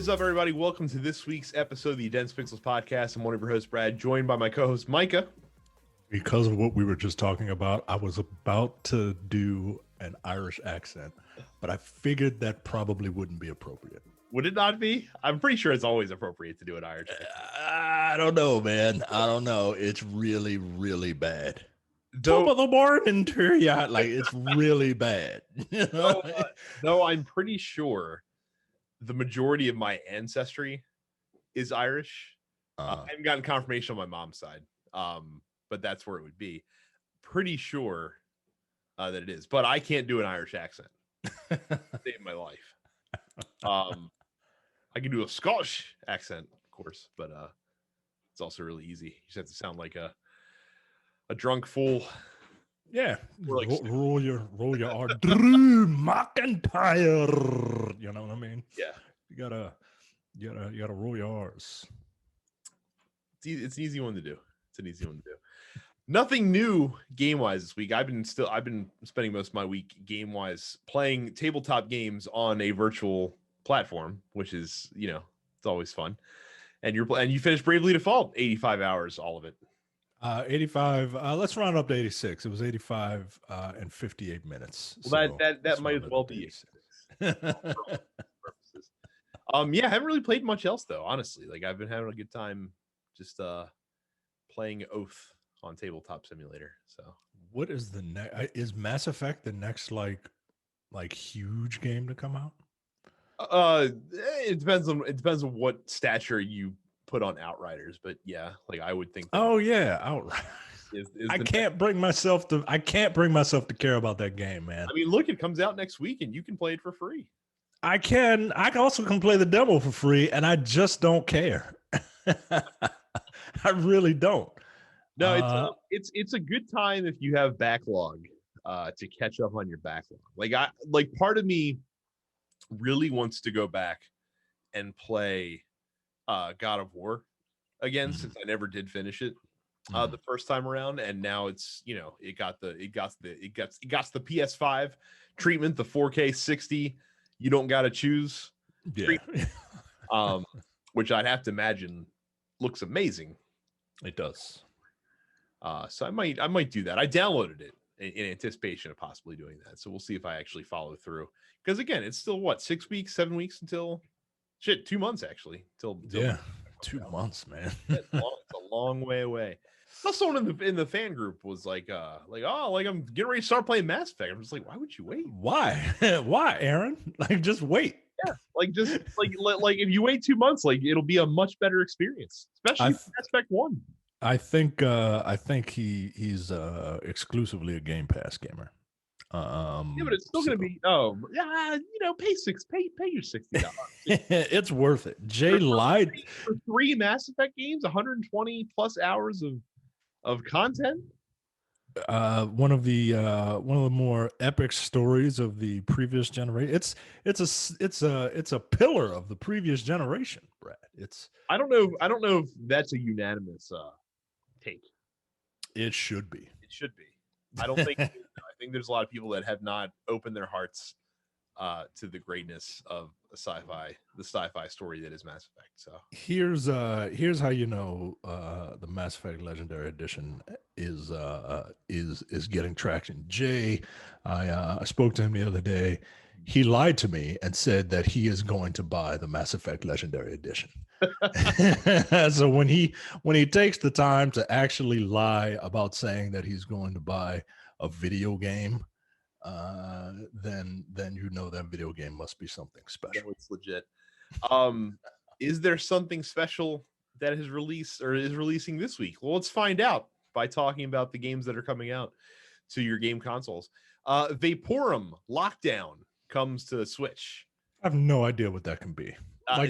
What is up, everybody? Welcome to this week's episode of the Dense Pixels podcast. I'm one of your hosts, Brad, joined by my co-host, Micah. Because of what we were just talking about, I was about to do an Irish accent, but I figured that probably wouldn't be appropriate. Would it not be? I'm pretty sure it's always appropriate to do an Irish accent. I don't know, man. I don't know. It's really, really bad. Though, Top of the morning to you. Like, it's really bad. though I'm pretty sure the majority of my ancestry is Irish. I haven't gotten confirmation on my mom's side, but that's where it would be. Pretty sure that it is, but I can't do an Irish accent. Save my life. I can do a Scottish accent, of course, but it's also really easy. You just have to sound like a drunk fool. Yeah, Like roll your R. Drew McIntyre. You know what I mean? Yeah, you gotta roll your R's. It's an easy one to do. It's an easy one to do. Nothing new game wise this week. I've been spending most of my week game wise playing tabletop games on a virtual platform, which is it's always fun. And you finished Bravely Default 85 hours, all of it. 85. Let's round up to 86. It was 85 and 58 minutes. Well, so that might as well be 86. Yeah, I haven't really played much else though, honestly. Like I've been having a good time just playing Oath on Tabletop Simulator. So what is the next? Is Mass Effect the next like huge game to come out? It depends on what stature you put on Outriders, but yeah, like I would think. Oh yeah, Outriders. I can't bring myself to care about that game, man. I mean, look, it comes out next week, and you can play it for free. I also can play the demo for free, and I just don't care. I really don't. No, it's a good time if you have backlog to catch up on your backlog. Like part of me really wants to go back and play God of War again, since I never did finish it the first time around, and now it's it got the PS5 treatment, the 4K 60. You don't got to choose, which I'd have to imagine looks amazing. It does. So I might do that. I downloaded it in anticipation of possibly doing that. So we'll see if I actually follow through. Because again, it's still 6 weeks, 7 weeks until 2 months actually. Till 2 months, man. It's a long way away. Now someone in the fan group was like I'm getting ready to start playing Mass Effect. I'm just like, why would you wait? Why? Why, Aaron? Like, just wait. Yeah, like if you wait 2 months, like it'll be a much better experience, especially Mass Effect 1. I think he's exclusively a Game Pass gamer. Yeah, but it's still gonna be pay your $60. It's worth it. Jay lied for 3 Mass Effect games, 120 plus hours of content. One of the more epic stories of the previous generation. It's a pillar of the previous generation, Brad. I don't know if that's a unanimous take. It should be. It should be. I don't think. I think there's a lot of people that have not opened their hearts to the greatness of the sci-fi story that is Mass Effect. So here's how you know the Mass Effect Legendary Edition is getting traction. Jay, I spoke to him the other day. He lied to me and said that he is going to buy the Mass Effect Legendary Edition. So when he takes the time to actually lie about saying that he's going to buy a video game, then that video game must be something special. No, it's legit. Is there something special that has released or is releasing this week? Well, let's find out by talking about the games that are coming out to your game consoles. Vaporum Lockdown comes to the Switch. I have no idea what that can be.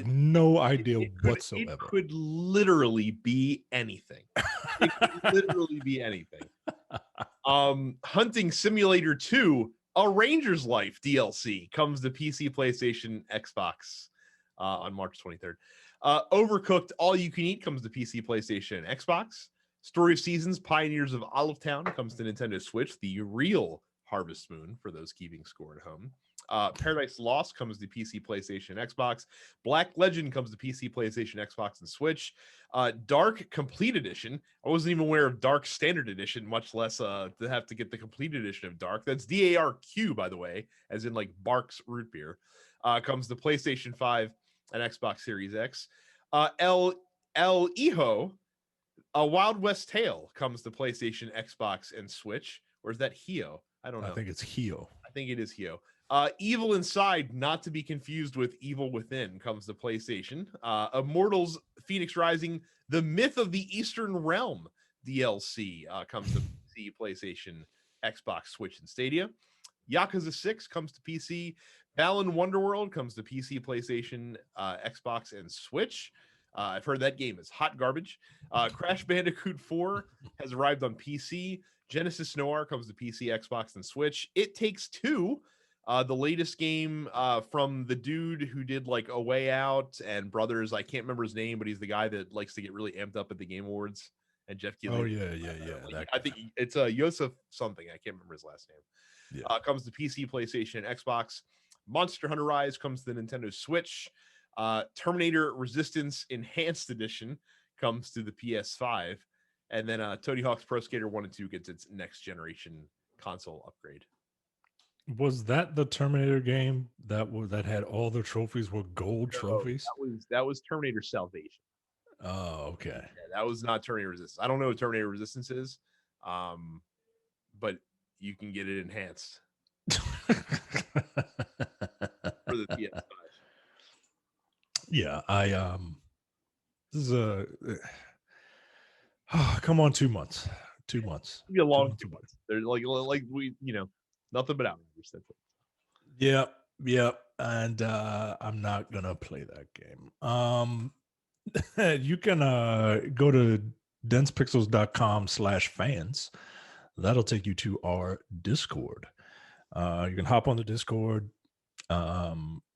No idea whatsoever. It could literally be anything. It could literally be anything. Hunting Simulator 2, A Ranger's Life DLC comes to PC, PlayStation, Xbox on March 23rd. Overcooked All You Can Eat comes to PC, PlayStation, and Xbox. Story of Seasons, Pioneers of Olive Town comes to Nintendo Switch, the real Harvest Moon for those keeping score at home. Paradise Lost comes to PC, PlayStation, Xbox. Black Legend comes to PC, PlayStation, Xbox, and Switch. Dark Complete Edition. I wasn't even aware of Dark Standard Edition, much less to have to get the Complete Edition of Dark. That's DARQ, by the way, as in like Bark's root beer. Comes to PlayStation 5 and Xbox Series X. El Hijo, A Wild West Tale comes to PlayStation, Xbox, and Switch. Or is that Hio? I don't know. I think it's Hio. I think it is Hio. Evil Inside, not to be confused with Evil Within, comes to PlayStation. Immortals Phoenix Rising, The Myth of the Eastern Realm DLC comes to PC, PlayStation, Xbox, Switch, and Stadia. Yakuza 6 comes to PC. Balan Wonderworld comes to PC, PlayStation, Xbox, and Switch. I've heard that game is hot garbage. Crash Bandicoot 4 has arrived on PC. Genesis Noir comes to PC, Xbox, and Switch. It Takes Two, the latest game from the dude who did like A Way Out and Brothers. I can't remember his name, but he's the guy that likes to get really amped up at the Game Awards. And Jeff Keighley. Oh yeah. I think it's Yosef something. I can't remember his last name. Yeah. Comes to PC, PlayStation, and Xbox. Monster Hunter Rise comes to the Nintendo Switch. Terminator Resistance Enhanced Edition comes to the PS5. And then Tony Hawk's Pro Skater 1 and 2 gets its next generation console upgrade. Was that the Terminator game that had all the trophies were gold trophies? That was Terminator Salvation. Oh, okay. Yeah, that was not Terminator Resistance. I don't know what Terminator Resistance is, but you can get it enhanced for the PS5. Yeah, this is a come on, 2 months. 2 months. It'll be a long 2 months. They're like we, nothing but outlanders. Yeah, and I'm not gonna play that game. You can go to densepixels.com/fans. That'll take you to our Discord. You can hop on the Discord.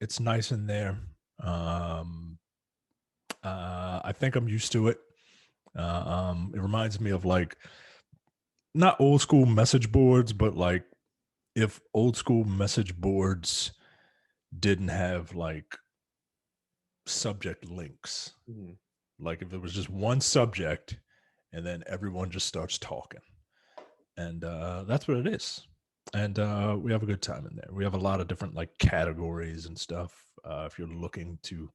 It's nice in there. I think I'm used to it. It reminds me of like not old school message boards, but like if old school message boards didn't have like subject links, like if it was just one subject and then everyone just starts talking, and that's what it is. And we have a good time in there. We have a lot of different like categories and stuff. If you're looking to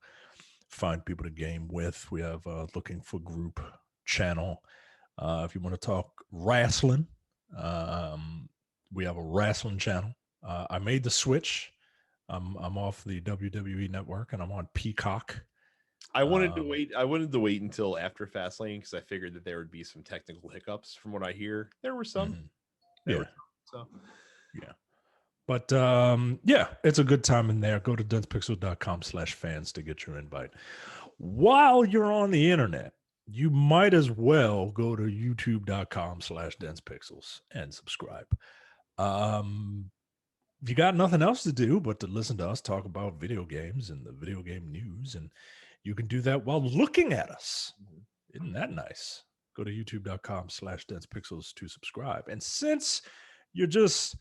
find people to game with, we have looking for group channel. If you want to talk wrestling, we have a wrestling channel. I made the switch. I'm off the WWE network and I'm on Peacock. I wanted to wait. I wanted to wait until after Fastlane because I figured that there would be some technical hiccups. From what I hear, there were some. Yeah. But yeah, it's a good time in there. Go to densepixel.com/fans to get your invite. While you're on the internet, you might as well go to youtube.com/densepixels and subscribe. You got nothing else to do but to listen to us talk about video games and the video game news, and you can do that while looking at us. Isn't that nice? Go to youtube.com/densepixels to subscribe. And since you're just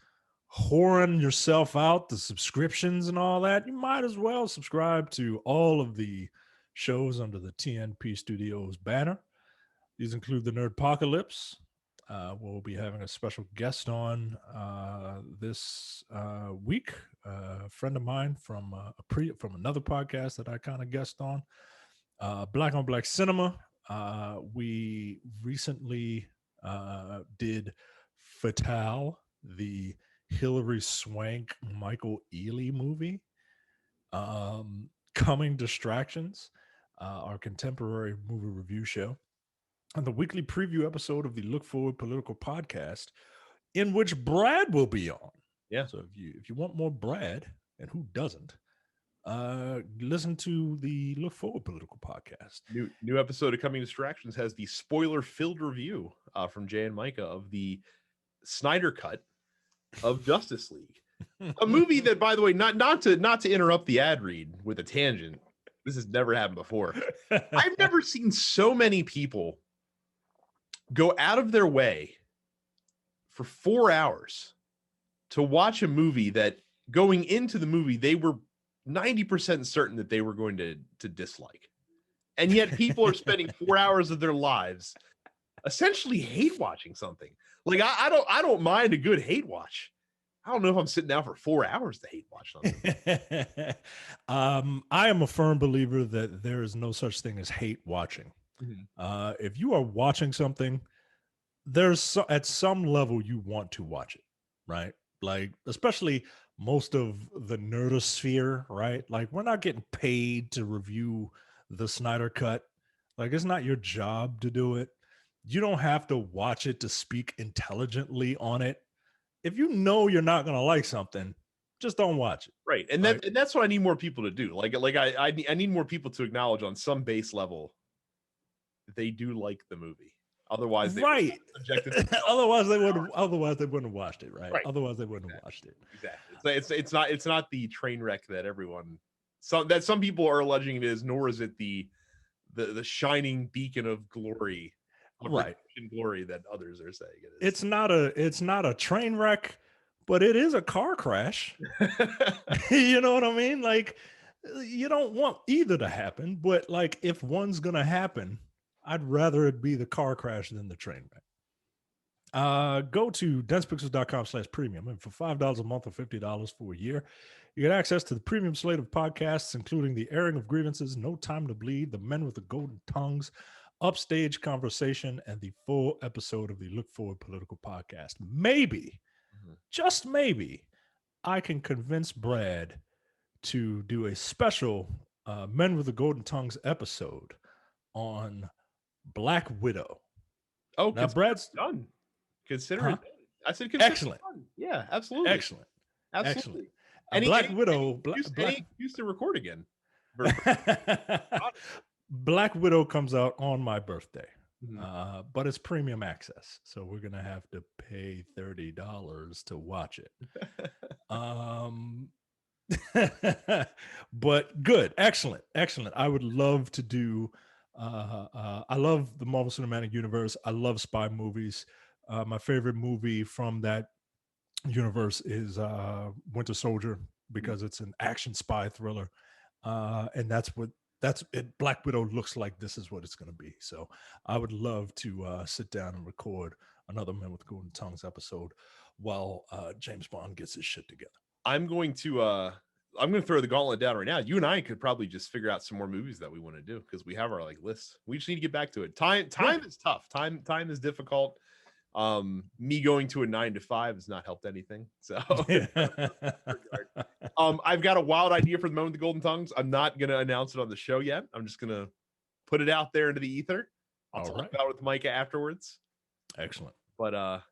whoring yourself out, the subscriptions and all that, you might as well subscribe to all of the shows under the TNP Studios banner. These include the Nerdpocalypse. We'll be having a special guest on this week. A friend of mine from another podcast that I kind of guest on. Black on Black Cinema. We recently did Fatale, the Hilary Swank, Michael Ealy movie. Coming Distractions, our contemporary movie review show, and the weekly preview episode of the Look Forward Political Podcast, in which Brad will be on. Yeah. So if you want more Brad, and who doesn't, listen to the Look Forward Political Podcast. New episode of Coming Distractions has the spoiler-filled review from Jay and Micah of the Snyder Cut of Justice League, a movie that, by the way, not to interrupt the ad read with a tangent. This has never happened before. I've never seen so many people go out of their way for 4 hours to watch a movie that going into the movie, they were 90% certain that they were going to dislike. And yet people are spending 4 hours of their lives essentially hate watching something. Like I don't mind a good hate watch. I don't know if I'm sitting down for 4 hours to hate watch something. I am a firm believer that there is no such thing as hate watching. If you are watching something, at some level you want to watch it, right? Like, especially most of the nerdosphere, right? Like, we're not getting paid to review the Snyder Cut. Like, it's not your job to do it. You don't have to watch it to speak intelligently on it. If you know you're not going to like something, just don't watch it. Right. And right? that's what I need more people to do. Like I need more people to acknowledge on some base level they do like the movie. Otherwise, they right. Otherwise, they wouldn't have watched it, right? Otherwise, they wouldn't have watched it. Exactly. It's not the train wreck that some people are alleging it is, nor is it the shining beacon of glory, right? Glory that others are saying it is. It's not a train wreck, but it is a car crash. You know what I mean? Like, you don't want either to happen, but like, if one's gonna happen, I'd rather it be the car crash than the train wreck. Go to densepixels.com/premium, and for $5 a month or $50 for a year, you get access to the premium slate of podcasts, including the airing of grievances, No Time to Bleed, The Men with the Golden Tongues, Upstage Conversation, and the full episode of the Look Forward Political Podcast. Maybe, just maybe, I can convince Brad to do a special Men with the Golden Tongues episode on Black Widow. Oh, now Brad's done. Consider it. I said excellent. Yeah, absolutely. Excellent. Black Widow. Any excuse to record again. Black Widow comes out on my birthday, but it's premium access, so we're gonna have to pay $30 to watch it. But good, excellent. I would love to do. I love the Marvel Cinematic Universe. I love spy movies. My favorite movie from that universe is Winter Soldier, because it's an action spy thriller, and that's it. Black Widow looks like this is what it's going to be. So I would love to sit down and record another Men with Golden Tongues episode while James Bond gets his shit together. I'm going to throw the gauntlet down right now. You and I could probably just figure out some more movies that we want to do, because we have our lists. We just need to get back to it. Time is tough. Time is difficult. Me going to a 9 to 5 has not helped anything. So I've got a wild idea for the moment with the Golden Tongues. I'm not going to announce it on the show yet. I'm just going to put it out there into the ether. I'll talk about it with Micah afterwards. Excellent. But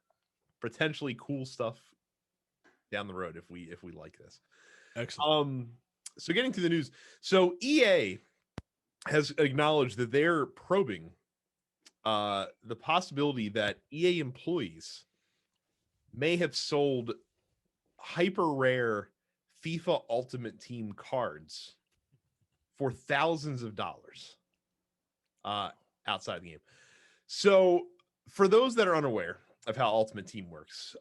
potentially cool stuff down the road if we like this. Excellent. So getting to the news. So EA has acknowledged that they're probing the possibility that EA employees may have sold hyper rare FIFA Ultimate Team cards for thousands of dollars outside the game. So for those that are unaware of how Ultimate Team works,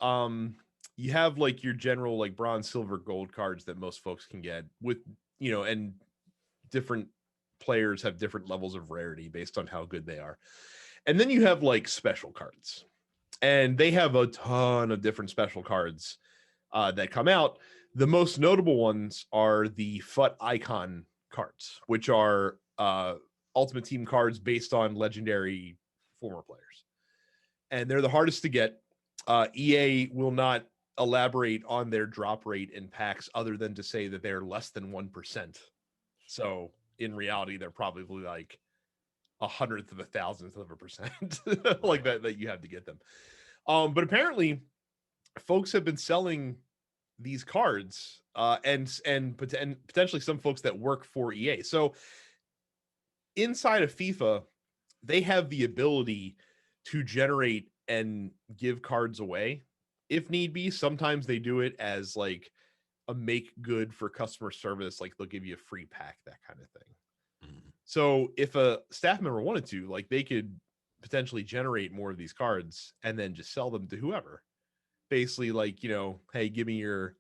you have your general bronze, silver, gold cards that most folks can get with, and different players have different levels of rarity based on how good they are. And then you have special cards, and they have a ton of different special cards that come out. The most notable ones are the FUT Icon cards, which are Ultimate Team cards based on legendary former players. And they're the hardest to get. EA will not elaborate on their drop rate in packs other than to say that they're less than 1%. So in reality, they're probably 1/100th of a 1,000th of a percent that you have to get them. But apparently folks have been selling these cards and potentially some folks that work for EA. So inside of FIFA, they have the ability to generate and give cards away if need be. Sometimes they do it as a make good for customer service. They'll give you a free pack, that kind of thing. So if a staff member wanted to, they could potentially generate more of these cards and then just sell them to whoever. Basically, hey, give me your,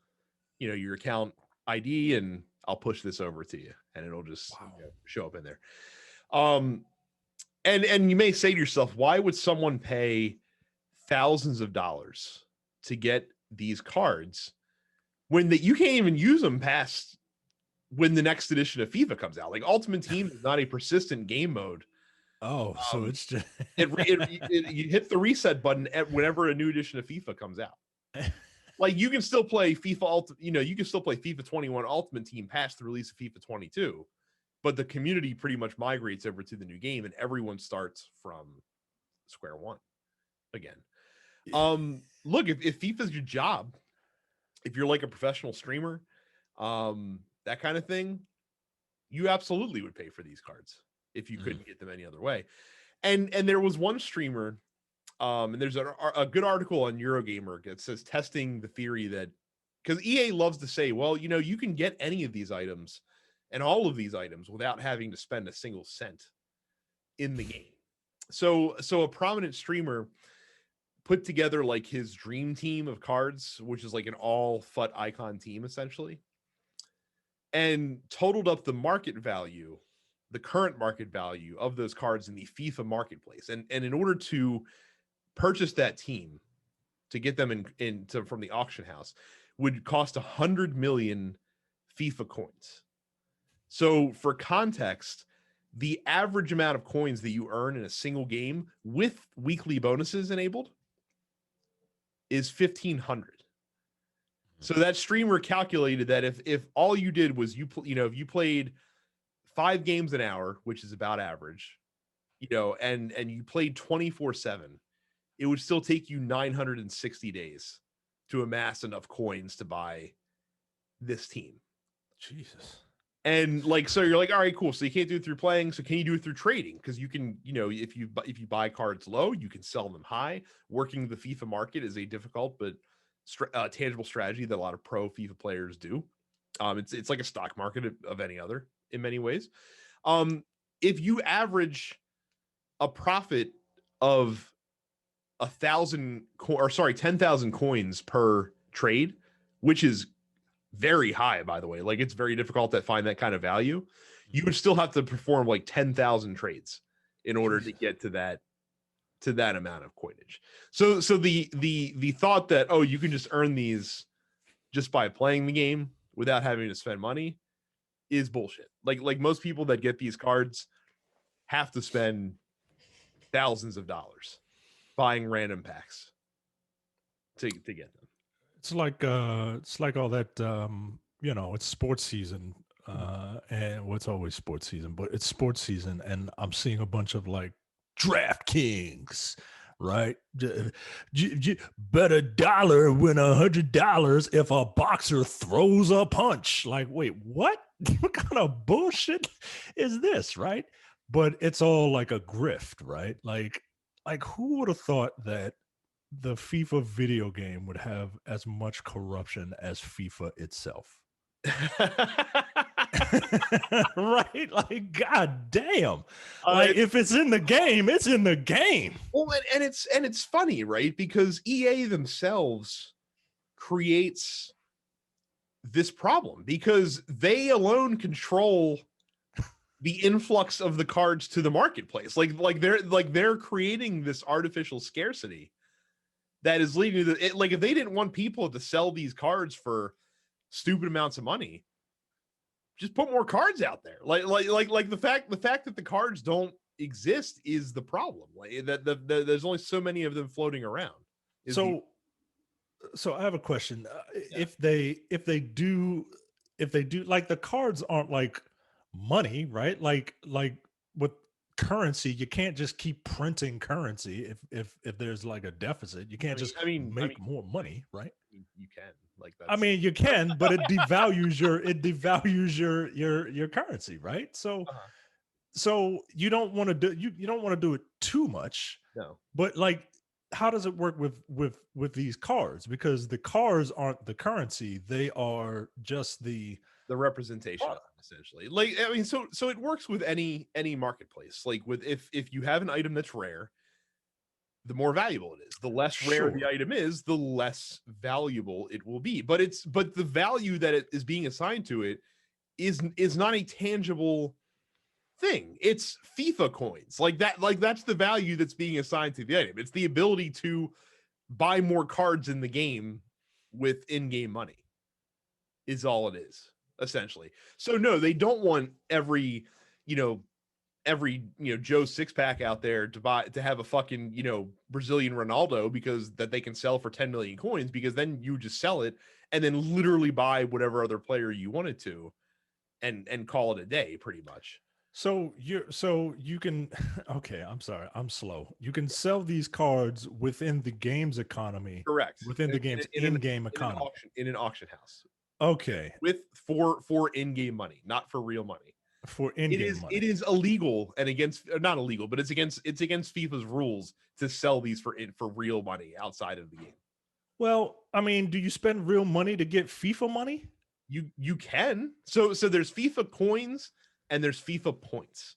your account ID, and I'll push this over to you, and it'll just show up in there. And you may say to yourself, why would someone pay thousands of dollars to get these cards when you can't even use them past when the next edition of FIFA comes out? Like, Ultimate Team is not a persistent game mode. Oh, so it's just you hit the reset button whenever a new edition of FIFA comes out. Like, you can still play FIFA you can still play FIFA 21 Ultimate Team past the release of FIFA 22, but the community pretty much migrates over to the new game, and everyone starts from square one again. Look, if FIFA's your job, if you're like a professional streamer, that kind of thing, you absolutely would pay for these cards if you couldn't get them any other way. And there was one streamer, and there's a good article on Eurogamer that says, testing the theory that, because EA loves to say, well, you can get any of these items and all of these items without having to spend a single cent in the game. So a prominent streamer put together like his dream team of cards, which is like an all FUT icon team essentially, and totaled up the market value, the current market value of those cards in the FIFA marketplace. And in order to purchase that team, to get them from the auction house, would cost 100 million FIFA coins. So for context, the average amount of coins that you earn in a single game with weekly bonuses enabled is 1,500. So that streamer calculated that if all you did was if you played 5 games an hour, which is about average, and you played 24/7, it would still take you 960 days to amass enough coins to buy this team. Jesus. And so you're like, all right, cool. So you can't do it through playing. So can you do it through trading? Because you can, if you buy cards low, you can sell them high. Working the FIFA market is a difficult but tangible strategy that a lot of pro FIFA players do. It's like a stock market of any other in many ways. If you average a profit of 10,000 coins per trade, which is very high, by the way. Like, it's very difficult to find that kind of value. You would still have to perform like 10,000 trades in order to get to that amount of coinage. So the thought that, oh, you can just earn these just by playing the game without having to spend money is bullshit. Like most people that get these cards have to spend thousands of dollars buying random packs to get them. It's like all that it's sports season, and it's always sports season, but it's sports season, and I'm seeing a bunch of like DraftKings, right? Bet $1 win $100 if a boxer throws a punch. Like, wait, what? What kind of bullshit is this, right? But it's all like a grift, right? Like who would have thought that the FIFA video game would have as much corruption as FIFA itself? Right? Like, god damn. Like, if it's in the game, it's in the game. Well, and it's funny, right? Because EA themselves creates this problem because they alone control the influx of the cards to the marketplace. Like they're creating this artificial scarcity that is leading to if they didn't want people to sell these cards for stupid amounts of money, just put more cards out there. Like the fact that the cards don't exist is the problem. Like that there's only so many of them floating around. So I have a question. If they do, like, the cards aren't like money, right? Like with currency, you can't just keep printing currency if there's like a deficit. You can't make more money, right? You can, like, that's... I mean, you can, but it devalues your currency, right? So so you don't want to do you don't want to do it too much. No. But like, how does it work with these cards? Because the cards aren't the currency; they are just the representation of it, essentially. Like, I mean, so it works with any marketplace. Like, with if you have an item that's rare, the more valuable it is. The less rare the item is, the less valuable it will be. But the value that it is being assigned to it is not a tangible thing. It's FIFA coins. Like that's the value that's being assigned to the item. It's the ability to buy more cards in the game with in-game money. Is all it is, essentially. So no, they don't want every Joe six-pack out there to have a fucking Brazilian Ronaldo because that they can sell for 10 million coins, because then you just sell it and then literally buy whatever other player you wanted to and call it a day, pretty much. So you can okay, I'm sorry, I'm slow. You can sell these cards within the game's economy. Correct. Within the game's in-game economy. In an auction house. Okay. For in-game money, not for real money. For in-game money. It is illegal and not illegal, but it's against FIFA's rules to sell these for real money outside of the game. Well, I mean, do you spend real money to get FIFA money? You can. So there's FIFA coins and there's FIFA points.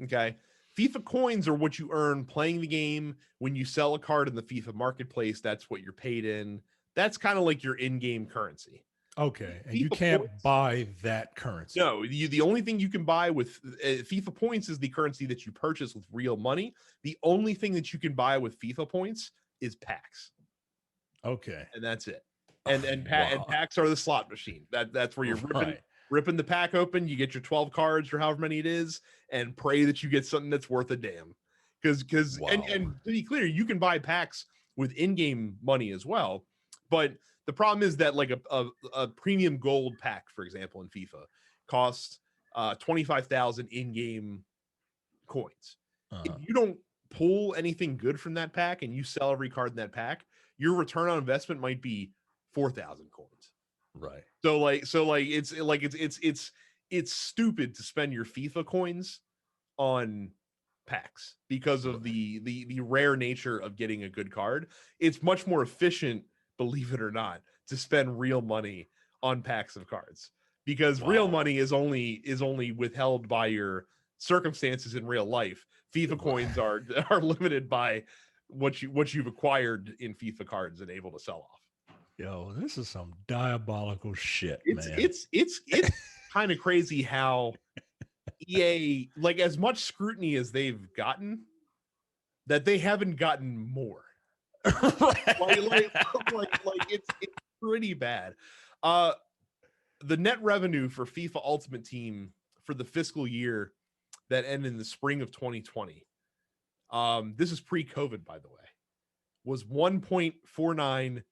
Okay. FIFA coins are what you earn playing the game. When you sell a card in the FIFA marketplace, that's what you're paid in. That's kind of like your in-game currency. Okay, and FIFA you can't points, buy that currency. No, the only thing you can buy with FIFA points is the currency that you purchase with real money. The only thing that you can buy with FIFA points is packs. Okay, and that's it. And packs are the slot machine. That's where you're ripping the pack open. You get your 12 cards or however many it is, and pray that you get something that's worth a damn. Because and to be clear, you can buy packs with in-game money as well, but the problem is that like a premium gold pack, for example, in FIFA costs 25,000 in-game coins. If you don't pull anything good from that pack and you sell every card in that pack, your return on investment might be 4,000 coins. Right. It's stupid to spend your FIFA coins on packs because of the rare nature of getting a good card. It's much more efficient, believe it or not, to spend real money on packs of cards, because real money is only withheld by your circumstances in real life. FIFA coins are limited by what you've acquired in FIFA cards and able to sell off. Yo, this is some diabolical shit, man. It's kind of crazy how EA, like, as much scrutiny as they've gotten, that they haven't gotten more. like it's pretty bad. The net revenue for FIFA Ultimate Team for the fiscal year that ended in the spring of 2020, this is pre-COVID, by the way, was $1.49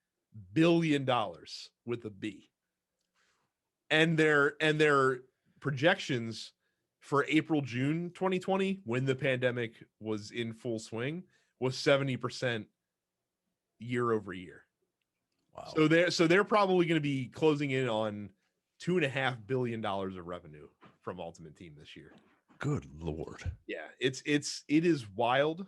billion with a B. And their projections for April-June 2020, when the pandemic was in full swing, was 70% year over year. Wow. So they're probably going to be closing in on $2.5 billion of revenue from Ultimate Team this year. Good Lord. Yeah, it is wild.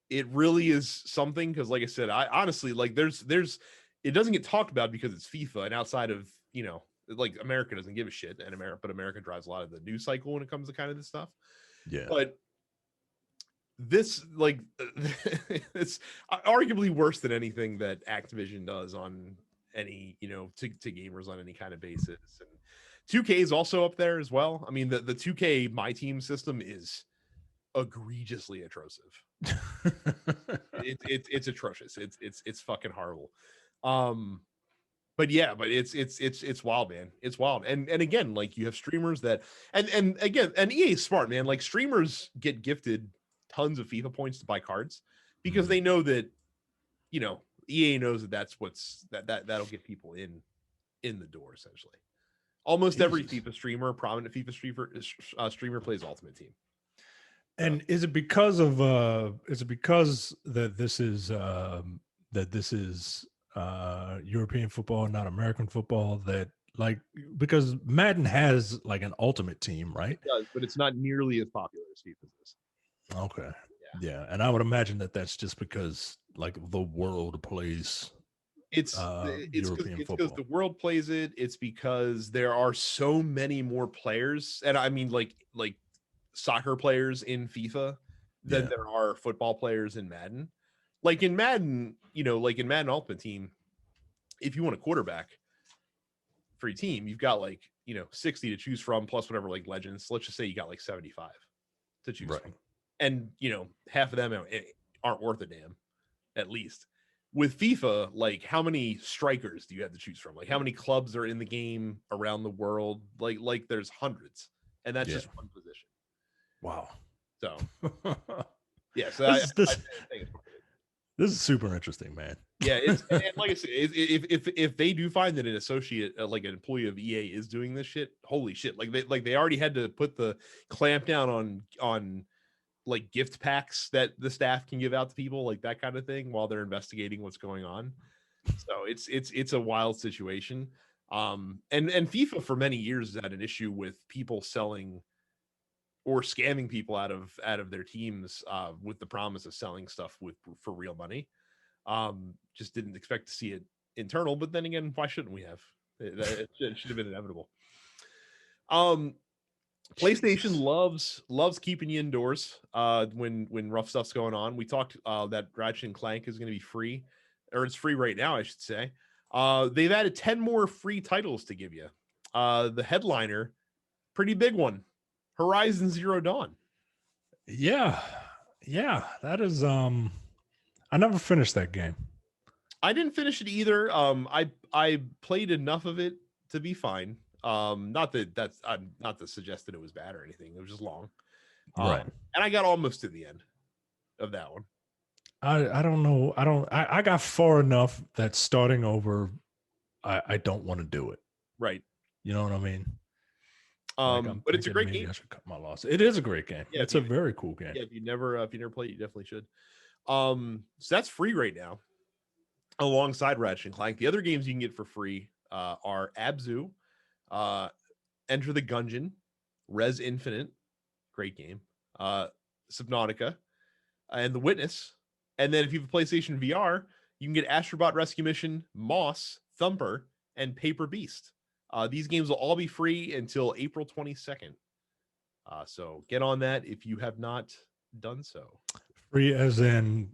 It really is something, because like I said, I honestly, like, there's it doesn't get talked about because it's FIFA, and outside of, like, America doesn't give a shit, and America drives a lot of the news cycle when it comes to kind of this stuff. Yeah. But this, like, it's arguably worse than anything that Activision does on any, to gamers on any kind of basis. And 2K is also up there as well. I mean, the 2K My Team system is egregiously atrocious. It's atrocious. It's fucking horrible. But yeah, but it's wild, man. It's wild. And again, like, you have streamers that, and again, and EA is smart, man. Like, streamers get gifted tons of FIFA points to buy cards because they know that, EA knows that'll get people in the door, essentially. Almost every FIFA streamer, prominent FIFA streamer plays Ultimate Team. And is it because that this is European football, not American football, that, like, because Madden has like an Ultimate Team, right? It does, but it's not nearly as popular as FIFA is. Okay. Yeah. And I would imagine that that's just because, like, the world plays European football. Because the world plays it. It's because there are so many more players, and I mean, like soccer players in FIFA than there are football players in Madden. Like in Madden, like in Madden Ultimate Team, if you want a quarterback for your team, you've got 60 to choose from, plus whatever legends. Let's just say you got 75 to choose from. And half of them aren't worth a damn, at least. With FIFA, how many strikers do you have to choose from? How many clubs are in the game around the world? There's hundreds, and that's just one position. Wow. So yeah, so this is super interesting, man. Yeah, and like I said, if they do find that an associate, an employee of EA, is doing this shit, holy shit! They already had to put the clamp down on gift packs that the staff can give out to people, that kind of thing, while they're investigating what's going on. So it's a wild situation. And FIFA for many years has had an issue with people selling or scamming people out of their teams with the promise of selling stuff for real money. Just didn't expect to see it internal, but then again, why shouldn't we have? It should have been inevitable. PlayStation loves keeping you indoors when rough stuff's going on. We talked that Ratchet and Clank is going to be free, or it's free right now, I should say. They've added 10 more free titles to give you. The headliner, pretty big one, Horizon Zero Dawn. Yeah, that is. I never finished that game. I didn't finish it either. I played enough of it to be fine. Not to suggest that it was bad or anything. It was just long. Right. And I got almost to the end of that one. I don't know. I got far enough that starting over, I don't want to do it. Right. You know what I mean? But it's a great game. I should cut my loss. It is a great game. Yeah, it's a very cool game. Yeah, if you never played it, you definitely should. So that's free right now, alongside Ratchet and Clank. The other games you can get for free are Abzu, Enter the Gungeon, Res Infinite, great game, Subnautica, and The Witness. And then if you have a PlayStation VR, you can get Astrobot Rescue Mission, Moss, Thumper, and Paper Beast. These games will all be free until April 22nd. So get on that if you have not done so. Free as in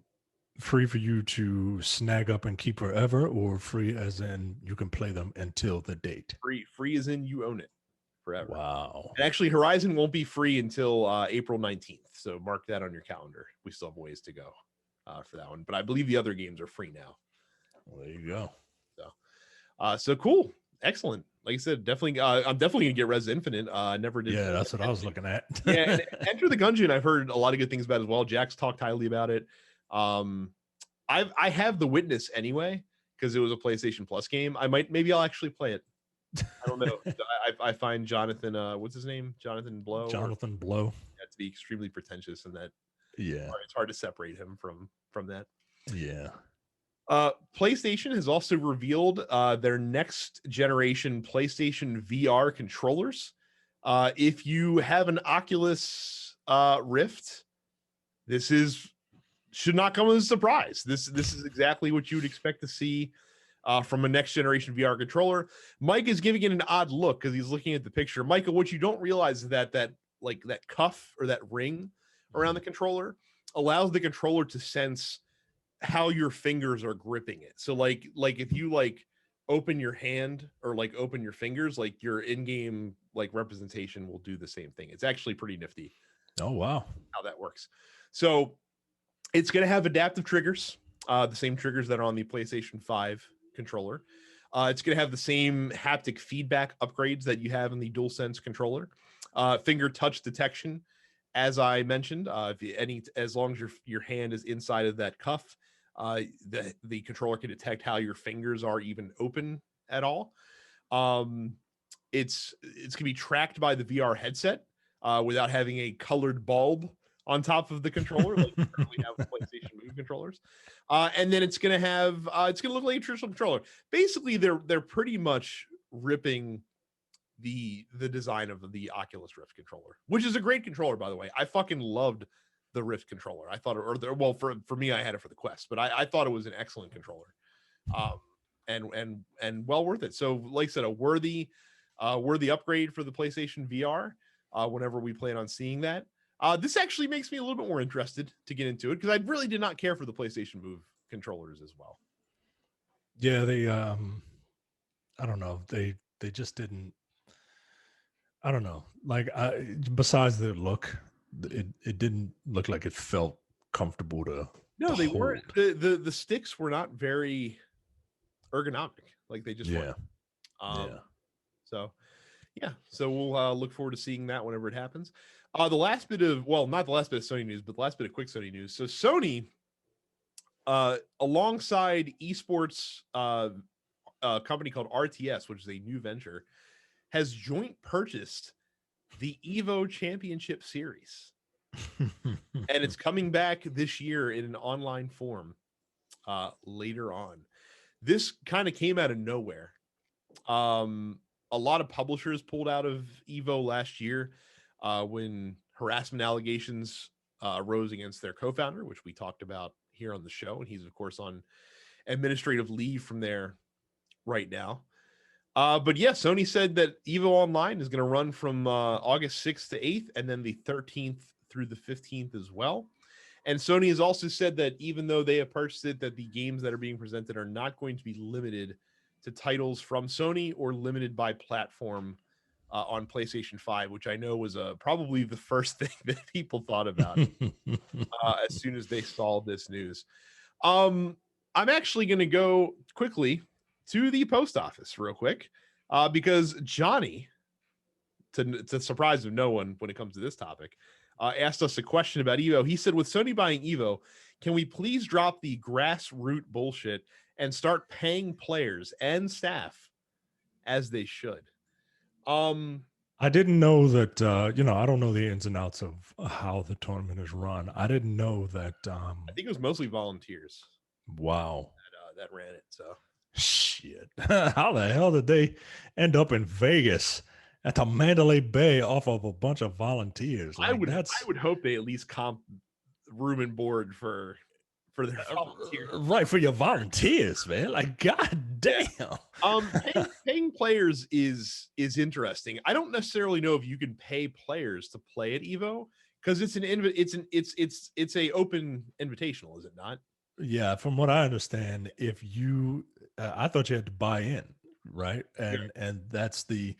free for you to snag up and keep forever, or free as in you can play them until the date? Free as in you own it forever. Wow. And actually, Horizon won't be free until April 19th. So mark that on your calendar. We still have ways to go for that one. But I believe the other games are free now. Well, there you go. So cool. Excellent. Like I said, definitely. I'm definitely gonna get Res Infinite. Never did. Yeah, that's what I was looking at. Yeah, and Enter the Gungeon, I've heard a lot of good things about as well. Jack's talked highly about it. I have The Witness anyway because it was a PlayStation Plus game. Maybe I'll actually play it. I don't know. I find Jonathan, what's his name? Jonathan Blow. Jonathan Blow. Yeah, to be extremely pretentious, and that it's hard to separate him from that. Yeah. PlayStation has also revealed their next generation PlayStation VR controllers. If you have an Oculus Rift, this should not come as a surprise. This is exactly what you would expect to see from a next generation VR controller. Mike is giving it an odd look because he's looking at the picture. Michael, what you don't realize is that cuff or that ring around the controller allows the controller to sense how your fingers are gripping it. So like if you open your hand or open your fingers, your in-game representation will do the same thing. It's actually pretty nifty. Oh wow, how that works. So it's going to have adaptive triggers, the same triggers that are on the PlayStation 5 controller. It's going to have the same haptic feedback upgrades that you have in the DualSense controller. Finger touch detection, as I mentioned, as long as your hand is inside of that cuff, the controller can detect how your fingers are even open at all. It's going to be tracked by the VR headset without having a colored bulb on top of the controller like you currently have with PlayStation Move controllers. And then it's going to look like a traditional controller. Basically, they're pretty much ripping the design of the Oculus Rift controller, which is a great controller, by the way. I fucking loved the Rift controller. I thought for me, I had it for the Quest, but I thought it was an excellent controller, and well worth it. So, like I said, a worthy upgrade for the PlayStation VR. Whenever we plan on seeing that, This actually makes me a little bit more interested to get into it because I really did not care for the PlayStation Move controllers as well. Yeah, they I don't know. They just didn't. I don't know. Like, besides the look, it didn't look like it felt comfortable to No, they weren't. hold. The sticks were not very ergonomic. Like they just weren't. Yeah. So yeah, so we'll look forward to seeing that whenever it happens. The last bit of, well, not the last bit of Sony news, but the last bit of quick Sony news. So Sony, alongside esports company called RTS, which is a new venture, has joint purchased the Evo Championship Series. And it's coming back this year in an online form later on. This kind of came out of nowhere. A lot of publishers pulled out of Evo last year when harassment allegations arose against their co-founder, which we talked about here on the show. And he's, of course, on administrative leave from there right now. But yeah, Sony said that Evo Online is going to run from August 6th to 8th, and then the 13th through the 15th as well. And Sony has also said that even though they have purchased it, that the games that are being presented are not going to be limited to titles from Sony or limited by platform on PlayStation 5, which I know was probably the first thing that people thought about as soon as they saw this news. I'm actually going to go quickly to the post office real quick because Johnny, to the surprise of no one when it comes to this topic, asked us a question about Evo. He said, with Sony buying Evo, can we please drop the grassroots bullshit and start paying players and staff as they should? I didn't know that, I don't know the ins and outs of how the tournament is run. I didn't know that. I think it was mostly volunteers. Wow. That ran it. So shit. How the hell did they end up in Vegas at the Mandalay Bay off of a bunch of volunteers? Like, I would hope they at least comp room and board for their volunteers. Right, for your volunteers, man. Like, god damn. Paying players is interesting. I don't necessarily know if you can pay players to play at Evo because it's a open invitational, is it not? Yeah, from what I understand, if you I thought you had to buy in, right? And that's the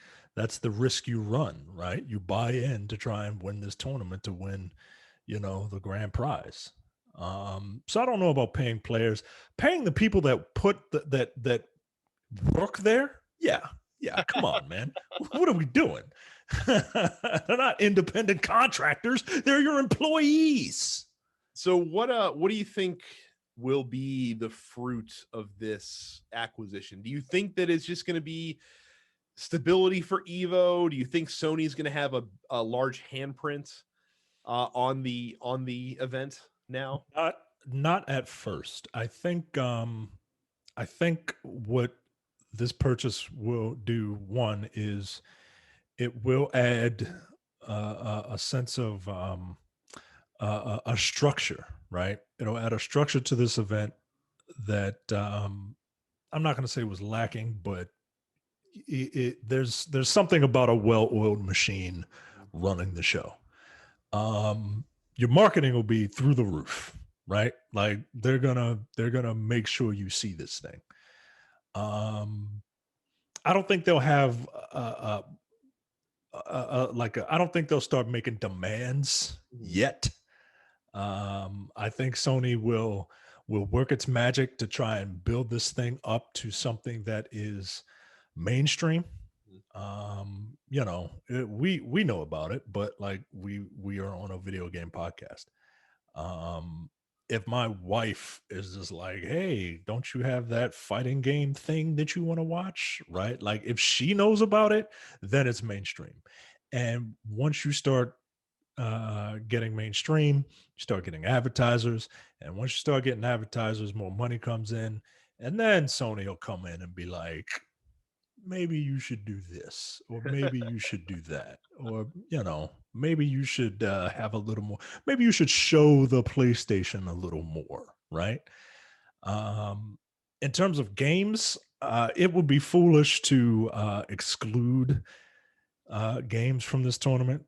risk you run, right? You buy in to try and win this tournament to win, the grand prize. So I don't know about paying players, paying the people that put that work there. Yeah. Come on, man. What are we doing? They're not independent contractors. They're your employees. So what do you think will be the fruit of this acquisition? Do you think that it's just going to be stability for Evo? Do you think Sony's going to have a large handprint on the event now? Not at first. I think what this purchase will do, one, is it will add a sense of a structure, right? It'll add a structure to this event that I'm not going to say was lacking, but there's something about a well-oiled machine running the show. Your marketing will be through the roof, right? Like they're gonna make sure you see this thing. I don't think they'll have I don't think they'll start making demands yet. I think Sony will work its magic to try and build this thing up to something that is mainstream. We know about it, but like we are on a video game podcast. If my wife is just like, hey, don't you have that fighting game thing that you want to watch? Right? Like if she knows about it, then it's mainstream. And once you start getting mainstream, you start getting advertisers. And once you start getting advertisers, more money comes in. And then Sony will come in and be like, maybe you should do this, or maybe you should do that, or maybe you should have a little more, maybe you should show the PlayStation a little more, right? In terms of games, it would be foolish to exclude games from this tournament.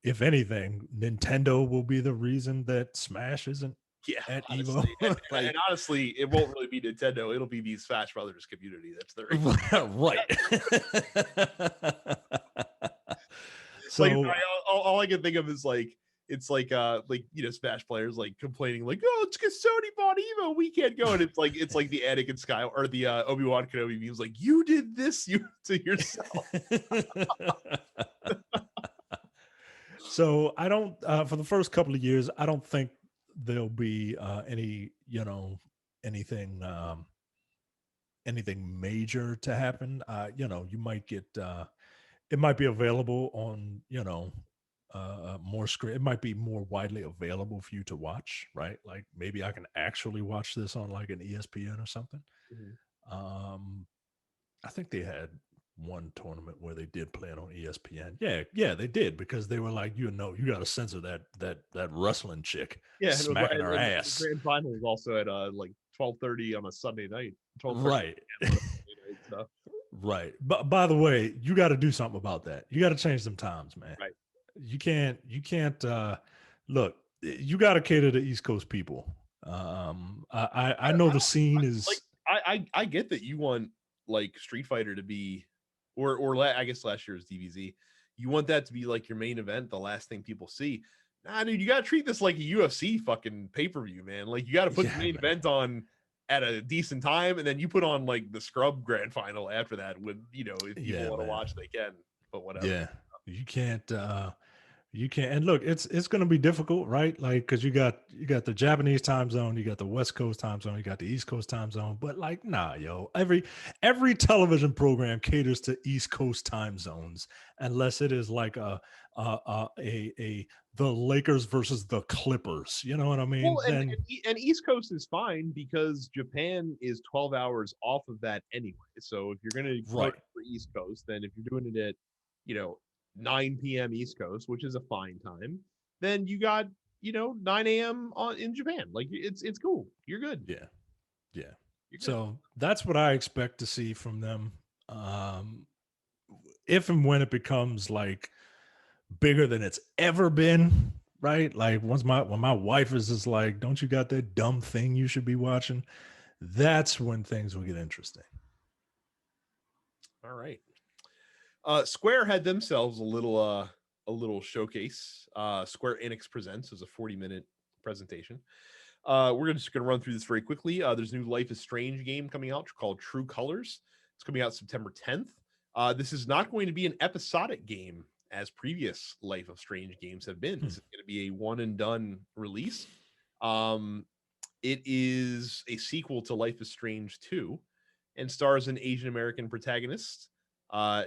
If anything, Nintendo will be the reason that Smash isn't Yeah, at Evo. honestly, and, Like, and honestly, it won't really be Nintendo. It'll be the Smash Brothers community. That's the reason. right. Like So all I can think of is like it's like Smash players like complaining like, oh, it's because Sony bought Evo, we can't go, and it's like the Anakin Sky or the Obi-Wan Kenobi memes like, you did this you to yourself. so I don't for the first couple of years, I don't think there'll be any, anything anything major to happen. You might get it might be available on, more screen. It might be more widely available for you to watch, right? Like maybe I can actually watch this on like an ESPN or something. Mhm. Um, I think they had one tournament where they did play it on ESPN. Yeah, they did, because they were like, you got to censor that wrestling chick Yeah, and, smacking her and the ass. grand final was also at like 12:30 on a Sunday night, 12:30 Right. on a Sunday night. So Right. But by the way, you got to do something about that. You got to change some times, man. right. You can't look, you got to cater to East Coast people. I know the scene Like is I get that you want like Street Fighter to be, I guess last year's DBZ, you want that to be like your main event, the last thing people see. Nah, dude, you gotta treat this like a UFC fucking pay-per-view, man. Like you gotta put the yeah, main man. event on at a decent time, and then you put on like the scrub grand final after that when if people Yeah, want to man. watch they can, but whatever. Yeah. You can't you can't. And look, it's going to be difficult, right? Like, because you got the Japanese time zone, you got the West Coast time zone, you got the East Coast time zone. But like, nah, yo, every television program caters to East Coast time zones, unless it is like a the Lakers versus the Clippers. You know what I mean? Well, Then and East Coast is fine because Japan is 12 hours off of that anyway. So if you're going to go right, for East Coast, then if you're doing it at, you know, 9 p.m. East Coast, which is a fine time, then you got, 9 a.m. in Japan. Like it's cool. You're good. yeah, yeah. You're good. So that's what I expect to see from them. Um, if and when it becomes like bigger than it's ever been, right? Like when my wife is just like, "Don't you got that dumb thing you should be watching?" That's when things will get interesting. All right. Square had themselves a little showcase. Square Enix Presents is a 40-minute presentation. We're just going to run through this very quickly. There's a new Life is Strange game coming out called True Colors. It's coming out September 10th. This is not going to be an episodic game as previous Life of Strange games have been. This is going to be a one and done release. It is a sequel to Life is Strange 2 and stars an Asian American protagonist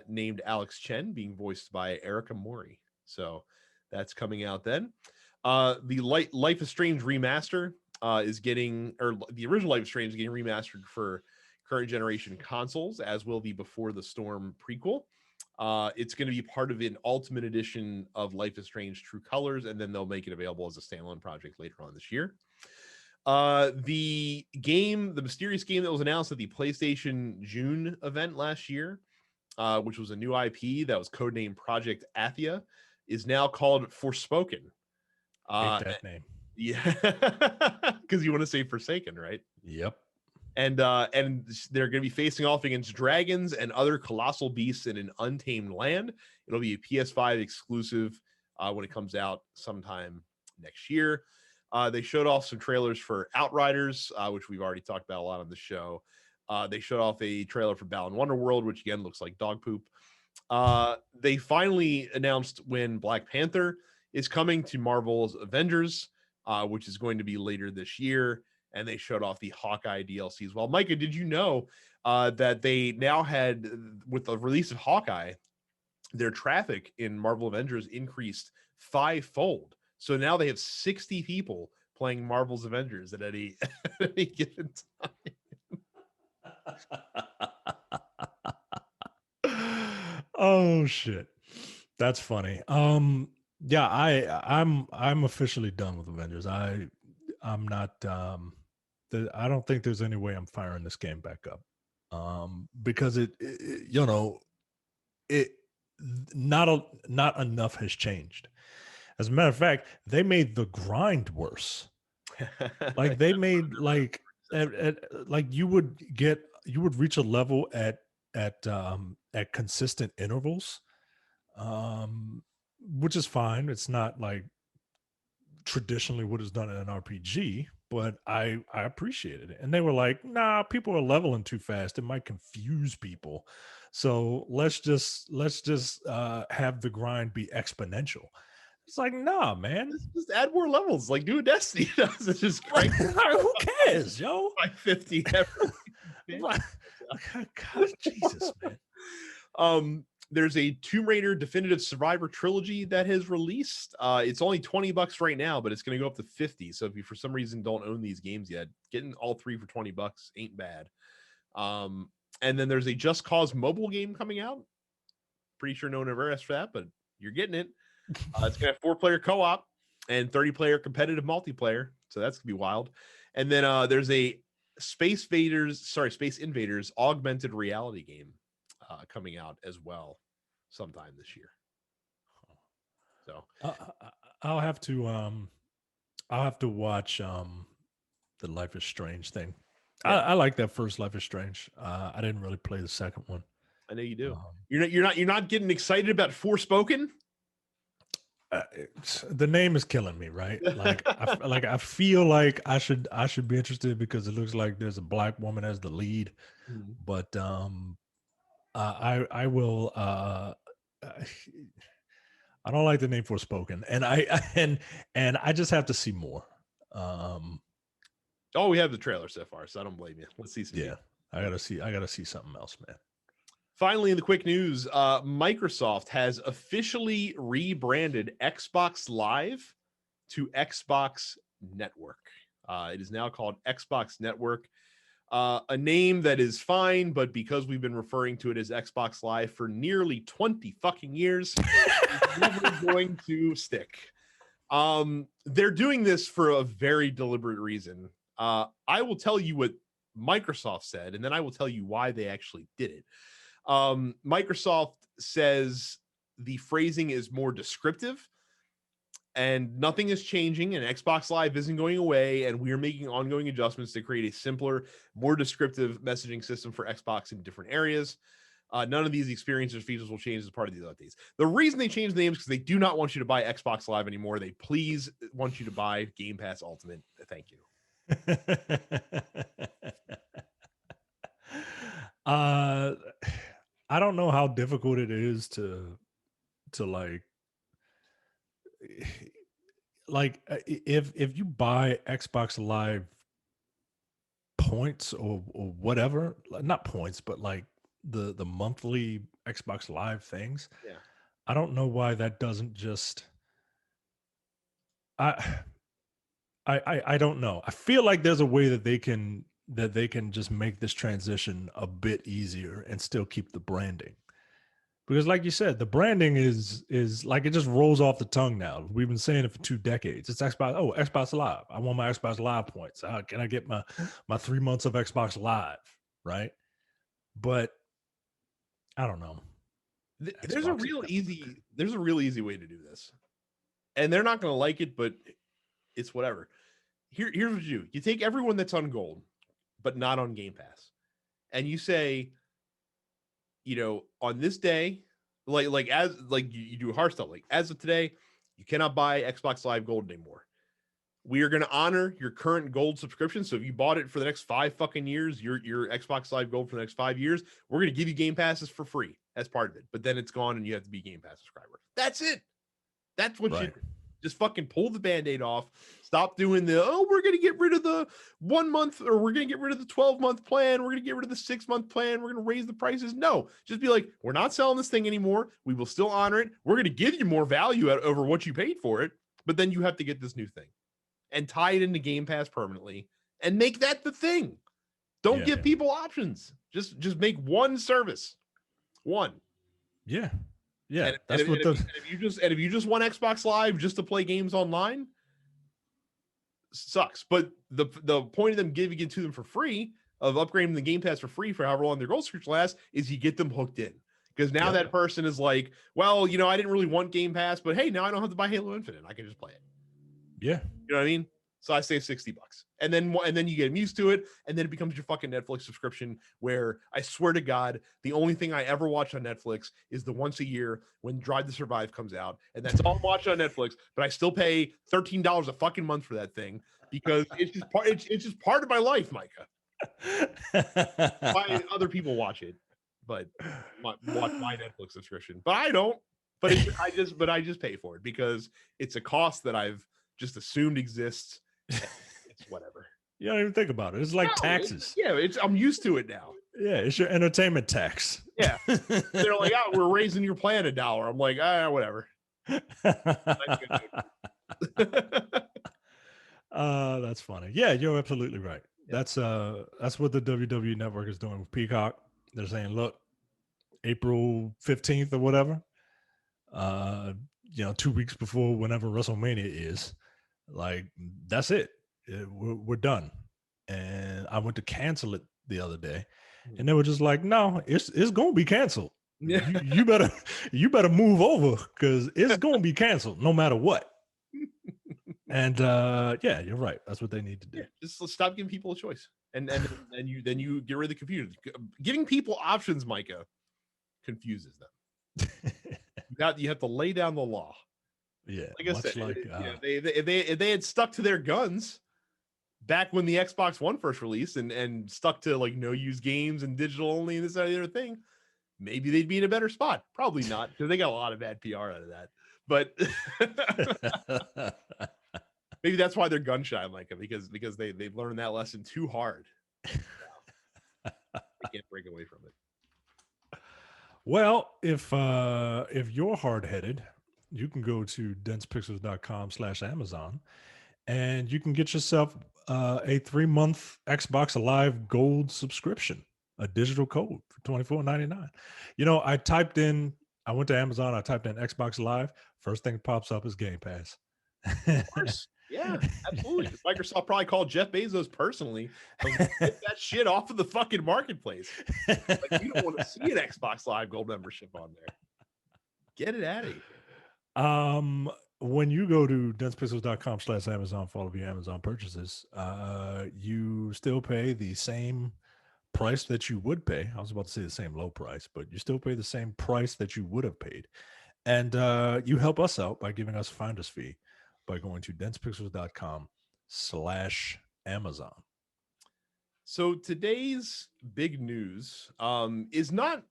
named Alex Chen, being voiced by Erica Mori. So that's coming out then. The Life is Strange remaster is getting, or the original Life is Strange is getting remastered for current generation consoles, as will the Before the Storm prequel. It's going to be part of an Ultimate Edition of Life is Strange True Colors, and then they'll make it available as a standalone project later on this year. The mysterious game that was announced at the PlayStation June event last year, which was a new IP that was codenamed Project Athia, is now called Forspoken. Hate that name. Yeah, because you want to say Forsaken, right? Yep. And they're going to be facing off against dragons and other colossal beasts in an untamed land. It'll be a PS5 exclusive when it comes out sometime next year. They showed off some trailers for Outriders, which we've already talked about a lot on the show. They showed off a trailer for Balan Wonderworld, which again looks like dog poop. They finally announced when Black Panther is coming to Marvel's Avengers, which is going to be later this year. And they showed off the Hawkeye DLC as well. Micah, did you know that they now had, with the release of Hawkeye, their traffic in Marvel Avengers increased 5-fold. So now they have 60 people playing Marvel's Avengers at any given time. Oh shit. That's funny. Yeah, I'm officially done with Avengers. I'm not I don't think there's any way I'm firing this game back up. Because it not enough has changed. As a matter of fact, they made the grind worse. Like they made like like you would reach a level at consistent intervals, which is fine. It's not like traditionally what is done in an RPG, but I appreciated it. And they were like, nah, people are leveling too fast. It might confuse people. So let's just have the grind be exponential. It's like, nah, man. Just add more levels, like do a Destiny. It's just crank. Who cares, yo? By 50 every. God, Jesus, man. There's a Tomb Raider Definitive Survivor Trilogy that has released. It's only $20 right now, but it's going to go up to 50. So if you for some reason don't own these games yet, getting all three for $20 ain't bad. And then there's a Just Cause mobile game coming out. Pretty sure no one ever asked for that, but you're getting it. It's going to have 4-player co-op and 30-player competitive multiplayer. So that's going to be wild. And then there's a Space Invaders augmented reality game coming out as well sometime this year. So I'll have to watch the Life is Strange thing. Yeah. I like that first Life is Strange. I didn't really play the second one. I know you do. You're not getting excited about Forspoken? The name is killing me, right? Like I feel like I should be interested because it looks like there's a black woman as the lead. Mm-hmm. But I will I don't like the name Forspoken, and I just have to see more. Oh, we have the trailer so far, so I don't blame you. Let's see some. Yeah, I gotta see something else, man. Finally, in the quick news, Microsoft has officially rebranded Xbox Live to Xbox Network. It is now called Xbox Network, a name that is fine, but because we've been referring to it as Xbox Live for nearly 20 fucking years, it's never going to stick. They're doing this for a very deliberate reason. I will tell you what Microsoft said, and then I will tell you why they actually did it. Microsoft says the phrasing is more descriptive and nothing is changing and Xbox Live isn't going away, and we are making ongoing adjustments to create a simpler, more descriptive messaging system for Xbox in different areas. None of these experiences or features will change as part of these updates. The reason they changed the names is because they do not want you to buy Xbox Live anymore. They please want you to buy Game Pass Ultimate. Thank you. I don't know how difficult it is to like if you buy Xbox Live points or whatever, not points, but like the monthly Xbox Live things. Yeah. I don't know why that doesn't just I don't know. I feel like there's a way that they can just make this transition a bit easier and still keep the branding. Because like you said, the branding is like, it just rolls off the tongue now. We've been saying it for 2 decades. It's Xbox. Oh, Xbox Live. I want my Xbox Live points. Can I get my 3 months of Xbox Live? Right. But I don't know. There's a real easy way to do this. And they're not going to like it, but it's whatever. Here's what you do. You take everyone that's on Gold, but not on Game Pass. And you say, on this day, like you do hard stuff. Like as of today, you cannot buy Xbox Live Gold anymore. We are going to honor your current Gold subscription. So if you bought it for the next 5 fucking years, your Xbox Live Gold for the next 5 years, we're going to give you Game Passes for free as part of it. But then it's gone and you have to be Game Pass subscriber. That's it. That's what you just fucking pull the Band-Aid off. Stop doing we're going to get rid of the 1 month, or we're going to get rid of the 12-month plan. We're going to get rid of the 6-month plan. We're going to raise the prices. No, just be like, we're not selling this thing anymore. We will still honor it. We're going to give you more value over what you paid for it. But then you have to get this new thing and tie it into Game Pass permanently and make that the thing. Don't give people options. Just make one service. One. Yeah. Yeah. If you just want Xbox Live just to play games online, sucks. But the point of them giving it to them for free, of upgrading the Game Pass for free for however long their gold subscription lasts, is you get them hooked in. Because now that person is like, well, you know, I didn't really want Game Pass, but hey, now I don't have to buy Halo Infinite. I can just play it. Yeah. You know what I mean? So I save $60. And then you get used to it, and then it becomes your fucking Netflix subscription, where I swear to God, the only thing I ever watch on Netflix is the once a year when Drive to Survive comes out. And that's all I'm watching on Netflix, but I still pay $13 a fucking month for that thing because it's just part of my life, Micah. Why other people watch it, but watch my Netflix subscription. But I don't. But I just pay for it because it's a cost that I've just assumed exists. It's whatever. You don't even think about it. It's like taxes. I'm used to it now. Yeah, it's your entertainment tax. Yeah. They're like, oh, we're raising your plan $1. I'm like, whatever. That's funny. Yeah, you're absolutely right. Yeah. That's what the WWE Network is doing with Peacock. They're saying, look, April 15th or whatever, 2 weeks before whenever WrestleMania is, like, that's it. We're done. And I went to cancel it the other day, and they were just like, no, it's gonna be canceled. Yeah. You better move over because it's gonna be canceled no matter what. And yeah, you're right. That's what they need to do. Yeah, just stop giving people a choice, and you get rid of the confusion. Giving people options, Micah, confuses them. You have to lay down the law. Yeah, like I said, if they had stuck to their guns back when the Xbox One first released and stuck to like no use games and digital only and this and the other thing, maybe they'd be in a better spot. Probably not, because they got a lot of bad PR out of that. But maybe that's why they're gun shy, Micah, because they've learned that lesson too hard. They can't break away from it. Well, if you're hard-headed, you can go to densepixels.com/Amazon, and you can get yourself a 3-month Xbox Live Gold subscription, a digital code for $24.99. You know, I went to Amazon, I typed in Xbox Live. First thing that pops up is Game Pass. Of course. Yeah, absolutely. Microsoft probably called Jeff Bezos personally. Get that shit off of the fucking marketplace. Like, you don't want to see an Xbox Live Gold membership on there. Get it out of here. When you go to densepixels.com/Amazon for all of your Amazon purchases, you still pay the same price that you would pay. I was about to say the same low price, but you still pay the same price that you would have paid. And you help us out by giving us a finder's fee by going to densepixels.com/Amazon. So today's big news is not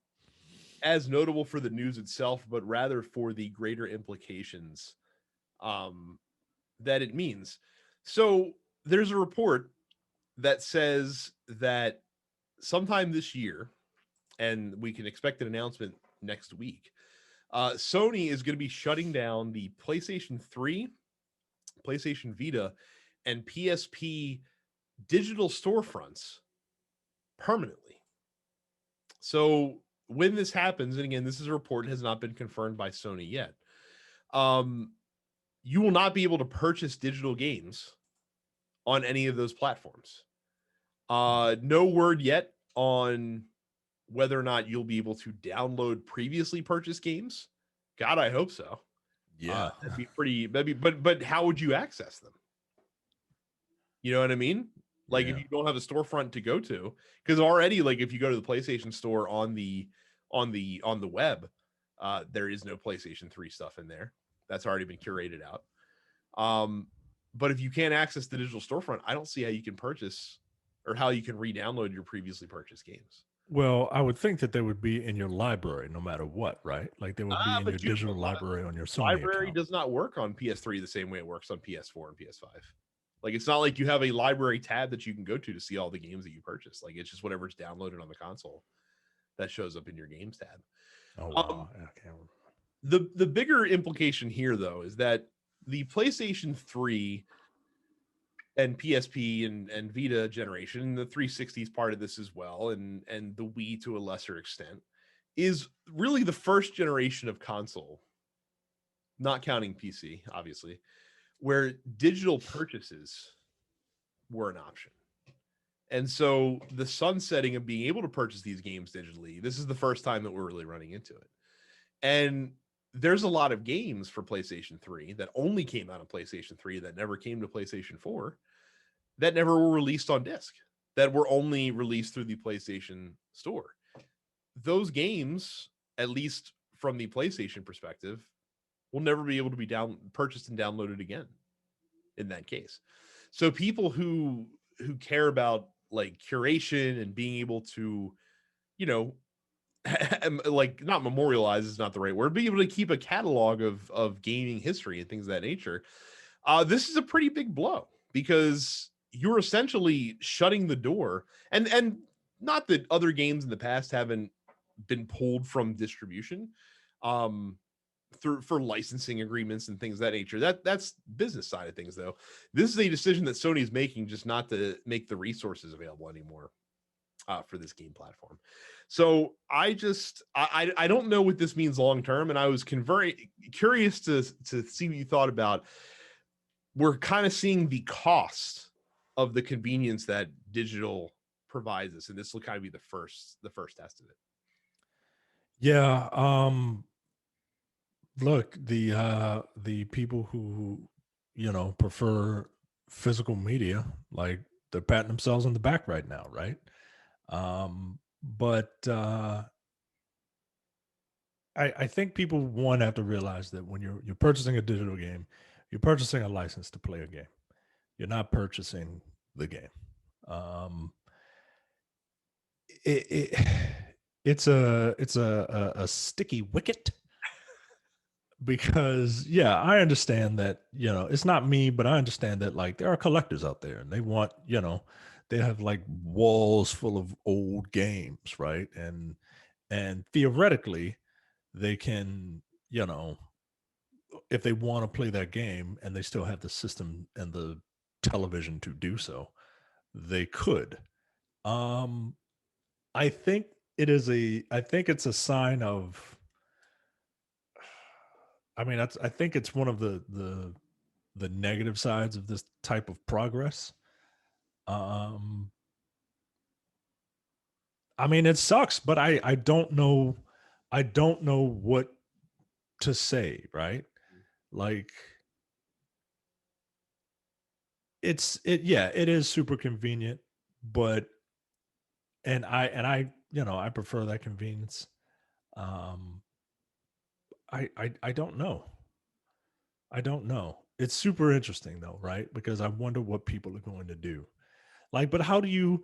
as notable for the news itself, but rather for the greater implications that it means. So there's a report that says that sometime this year, and we can expect an announcement next week, Sony is going to be shutting down the PlayStation 3, PlayStation Vita, and PSP digital storefronts permanently. So when this happens, and again, this is a report, has not been confirmed by Sony yet, you will not be able to purchase digital games on any of those platforms. No word yet on whether or not you'll be able to download previously purchased games. God, I hope so. Yeah, that'd be pretty. But how would you access them? You know what I mean? Like, if you don't have a storefront to go to, because already, like, if you go to the PlayStation Store on the web, there is no PlayStation 3 stuff in there. That's already been curated out. But if you can't access the digital storefront, I don't see how you can purchase or how you can re-download your previously purchased games. Well, I would think that they would be in your library no matter what, right? Like they would be in your digital library on your Sony library account. Does not work on PS3 the same way it works on PS4 and PS5. Like, it's not like you have a library tab that you can go to see all the games that you purchase. Like, it's just whatever's downloaded on the console that shows up in your games tab. Oh, wow. Okay. The bigger implication here, though, is that the PlayStation 3 and PSP and Vita generation, and the 360 is part of this as well, and the Wii to a lesser extent, is really the first generation of console, not counting PC, obviously, where digital purchases were an option. And so the sunsetting of being able to purchase these games digitally, this is the first time that we're really running into it. And there's a lot of games for PlayStation 3 that only came out on PlayStation 3 that never came to PlayStation 4 that never were released on disc, that were only released through the PlayStation Store. Those games, at least from the PlayStation perspective, will never be able to be purchased and downloaded again in that case. So people who care about like curation and being able to, you know, like not memorialize is not the right word, be able to keep a catalog of gaming history and things of that nature. This is a pretty big blow because you're essentially shutting the door, and not that other games in the past haven't been pulled from distribution through for licensing agreements and things of that nature. That's business side of things, though. This is a decision that Sony is making just not to make the resources available anymore for this game platform. So I don't know what this means long term, and I was very curious to see what you thought about. We're kind of seeing the cost of the convenience that digital provides us, and this will kind of be the first test of it. Yeah. Look, the people who, you know, prefer physical media, like they're patting themselves on the back right now, right? But I think people one have to realize that when you're purchasing a digital game, you're purchasing a license to play a game. You're not purchasing the game. It it's a sticky wicket because yeah, I understand that, you know, it's not me, but I understand that like there are collectors out there and they want, you know, they have like walls full of old games, right? And theoretically they can, you know, if they want to play that game and they still have the system and the television to do so, they could. Um I think I think it's a sign of, I mean, I think it's one of the negative sides of this type of progress. Um, I mean, it sucks, but I don't know what to say, right? Like it is super convenient, but and I you know, I prefer that convenience. Um, I don't know. I don't know. It's super interesting though, right? Because I wonder what people are going to do. Like, but how do you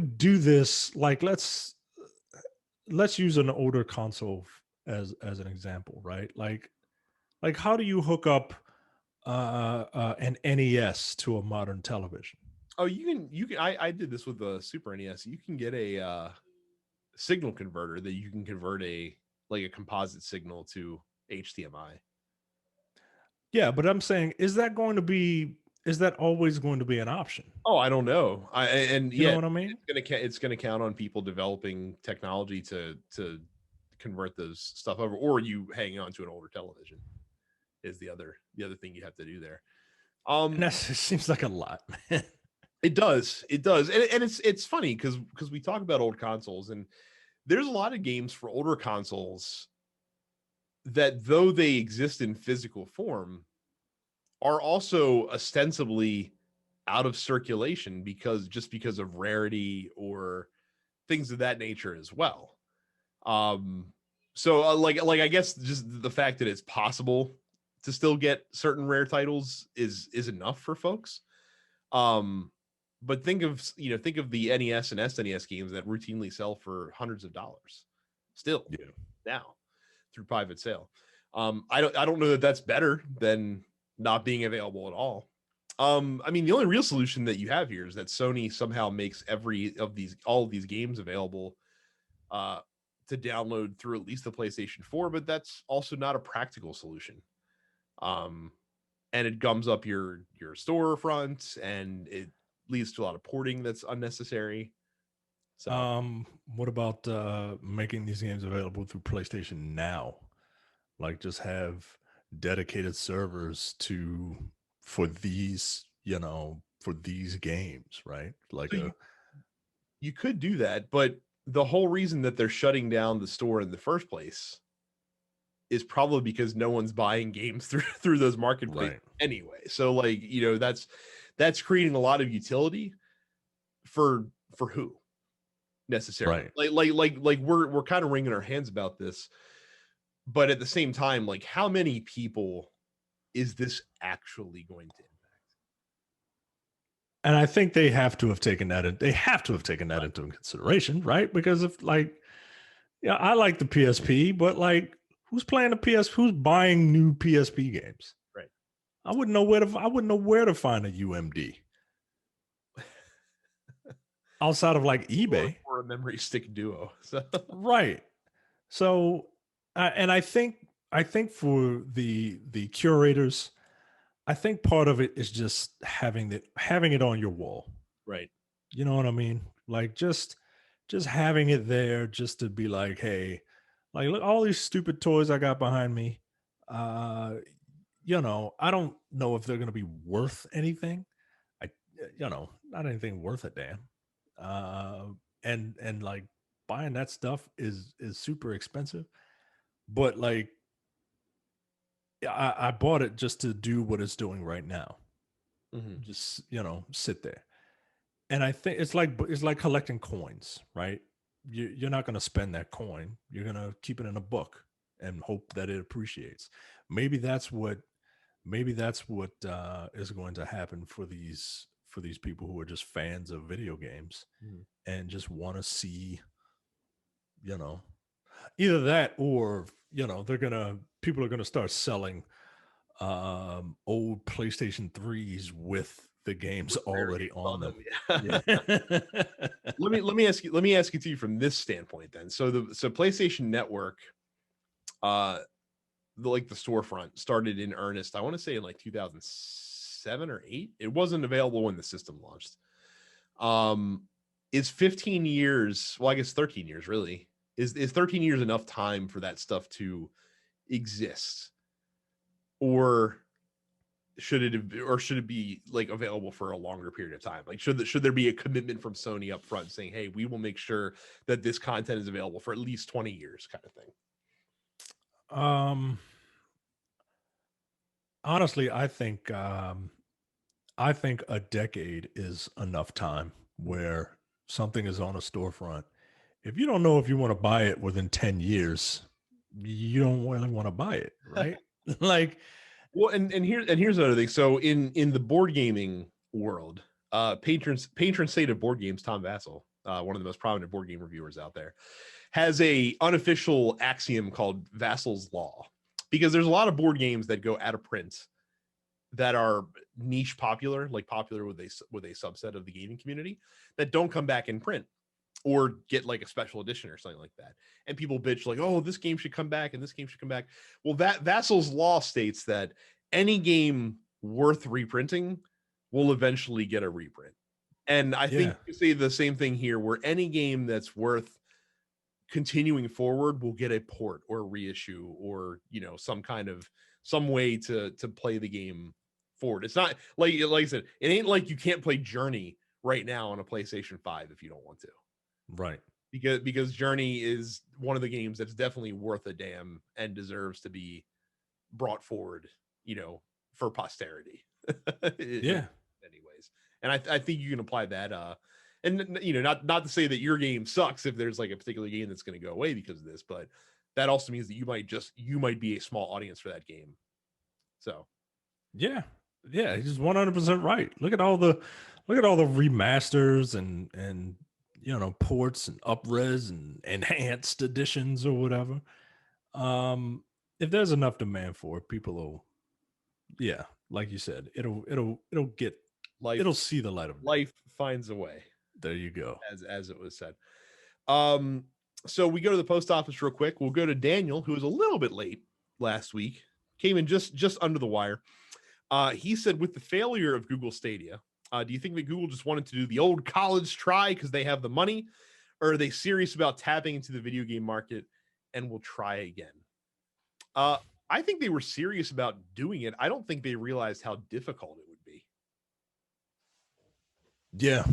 do this? Like, let's use an older console as an example, right? Like how do you hook up an NES to a modern television? Oh, you can. I did this with the Super NES. You can get a signal converter that you can convert a composite signal to HDMI. Yeah, but I'm saying, is that always going to be an option? Oh, I don't know. You know Yeah, what I mean? it's gonna count on people developing technology to convert those stuff over, or you hang on to an older television is the other thing you have to do there. And that it seems like a lot, man. It does, and it's funny because we talk about old consoles, and there's a lot of games for older consoles that, though they exist in physical form, are also ostensibly out of circulation because of rarity or things of that nature as well. Um, so like I guess just the fact that it's possible to still get certain rare titles is enough for folks. But think of the NES and SNES games that routinely sell for hundreds of dollars still Yeah. now through private sale. I don't know that that's better than not being available at all. I mean, the only real solution that you have here is that Sony somehow makes all of these games available uh, to download through at least the PlayStation 4, but that's also not a practical solution. Um, and it gums up your storefront, and it leads to a lot of porting that's unnecessary. So What about making these games available through PlayStation Now? Like just have dedicated servers to for these, you know, for these games, right? Like so a You could do that, but the whole reason that they're shutting down the store in the first place is probably because no one's buying games through those marketplaces anyway. So like, that's creating a lot of utility for who necessarily. Like we're kind of wringing our hands about this, but at the same time, like how many people is this actually going to impact? And I think they have to have taken that into consideration, right? Because if like, yeah, I like the PSP, but like, who's playing the PS? Who's buying new PSP games? Right. I wouldn't know where to find a UMD outside of like eBay or a memory stick duo. So. Right. So, and I think for the curators, I think part of it is just having it on your wall. Right. You know what I mean? Like just having it there, just to be like, hey, like look, all these stupid toys I got behind me. I don't know if they're going to be worth anything. Not anything worth a damn. And like buying that stuff is super expensive. But like, I bought it just to do what it's doing right now. Mm-hmm. Just sit there. And I think it's like collecting coins, right? You're not going to spend that coin. You're going to keep it in a book and hope that it appreciates. Maybe that's what is going to happen for these people who are just fans of video games and just want to see, either that or people are gonna start selling old PlayStation 3s with the games already on them. Yeah. let me ask you to you from this standpoint then. So PlayStation Network, the storefront started in earnest, I want to say in like 2007 or 8. It wasn't available when the system launched. Is 15 years, well, I guess 13 years really, is 13 years enough time for that stuff to exist? Or should it be like available for a longer period of time? Like should there be a commitment from Sony up front saying, hey, we will make sure that this content is available for at least 20 years kind of thing? Honestly, I think a decade is enough time where something is on a storefront. If you don't know if you want to buy it within 10 years, you don't really want to buy it, right? Like, well, and here's another thing. So in the board gaming world, patron saint of board games, Tom Vassell, one of the most prominent board game reviewers out there, has a unofficial axiom called Vassall's Law, because there's a lot of board games that go out of print that are niche popular, like popular with a subset of the gaming community, that don't come back in print or get like a special edition or something like that. And people bitch like, oh, this game should come back and this game should come back. Well, that Vassall's Law states that any game worth reprinting will eventually get a reprint. And I think you say the same thing here, where any game that's worth continuing forward will get a port or a reissue or some way to play the game forward. It's not like I said, it ain't like you can't play Journey right now on a PlayStation 5 if you don't want to. Right. Because Journey is one of the games that's definitely worth a damn and deserves to be brought forward, for posterity. Yeah. Anyways, and I think you can apply that. And not to say that your game sucks if there's like a particular game that's going to go away because of this, but that also means that you might be a small audience for that game. So, yeah, he's 100% right. Look at all the remasters and ports and upres and enhanced editions or whatever. If there's enough demand for it, people will, like you said, it'll get life. It'll see the light of day. Life finds a way. There you go. As it was said. So we go to the post office real quick. We'll go to Daniel, who was a little bit late last week, came in just under the wire. He said, with the failure of Google Stadia, do you think that Google just wanted to do the old college try because they have the money, or are they serious about tapping into the video game market and will try again? I think they were serious about doing it. I don't think they realized how difficult it would be. Yeah.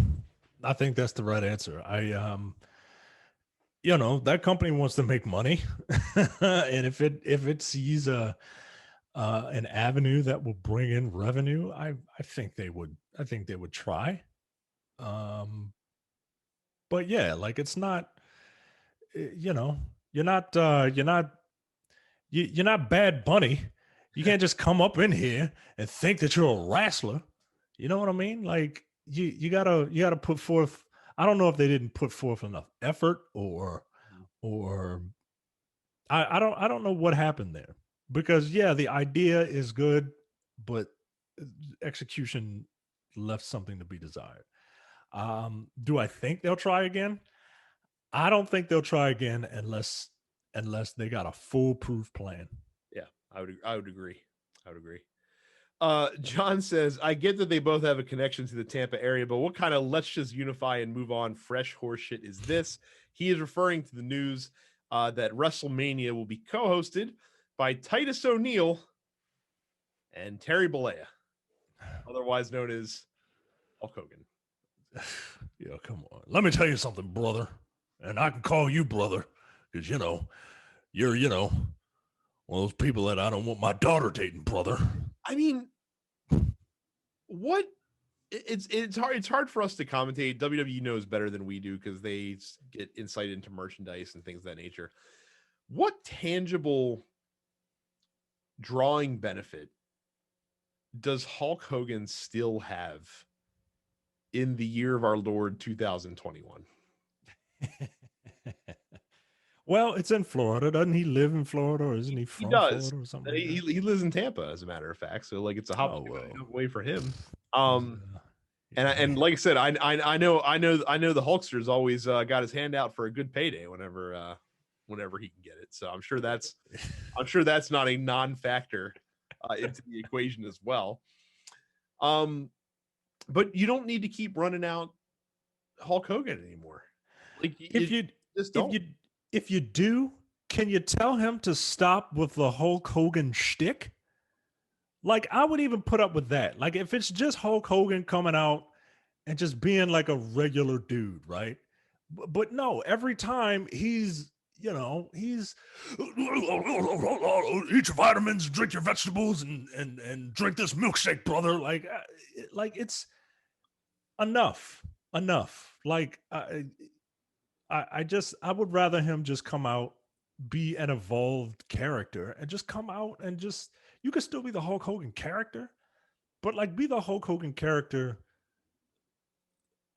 I think that's the right answer. That company wants to make money, and if it sees an avenue that will bring in revenue, I think they would. I think they would try. Um, but yeah, like it's not. You know, you're not Bad Bunny. You can't just come up in here and think that you're a wrestler. You know what I mean? Like you gotta put forth. I don't know if they didn't put forth enough effort or I don't know what happened there, because yeah, the idea is good, but execution left something to be desired. Do I think they'll try again? I don't think they'll try again unless they got a foolproof plan. Yeah, I would agree. I would agree. John says, I get that they both have a connection to the Tampa area, but what kind of let's just unify and move on fresh horseshit is this? He is referring to the news that WrestleMania will be co-hosted by Titus O'Neil and Terry Bollea, otherwise known as Hulk Hogan. Yeah, come on. Let me tell you something, brother. And I can call you brother because, you're, one of those people that I don't want my daughter dating, brother. I mean, what? It's hard for us to commentate. WWE knows better than we do because they get insight into merchandise and things of that nature. What tangible drawing benefit does Hulk Hogan still have in the year of our Lord 2021? Well, it's in Florida. Doesn't he live in Florida, or isn't he from Florida or something? Like he lives in Tampa, as a matter of fact. So like it's a hop away for him. And like I said, I know the Hulkster's always got his hand out for a good payday whenever he can get it. So I'm sure that's not a non-factor into the equation as well. But you don't need to keep running out Hulk Hogan anymore. Like if you do, can you tell him to stop with the Hulk Hogan shtick? Like, I would even put up with that. Like, if it's just Hulk Hogan coming out and just being like a regular dude, right? But no, every time he's eat your vitamins, drink your vegetables, and drink this milkshake, brother. Like it's enough. Like I would rather him just come out, be an evolved character, and just come out and just, you could still be the Hulk Hogan character, but like be the Hulk Hogan character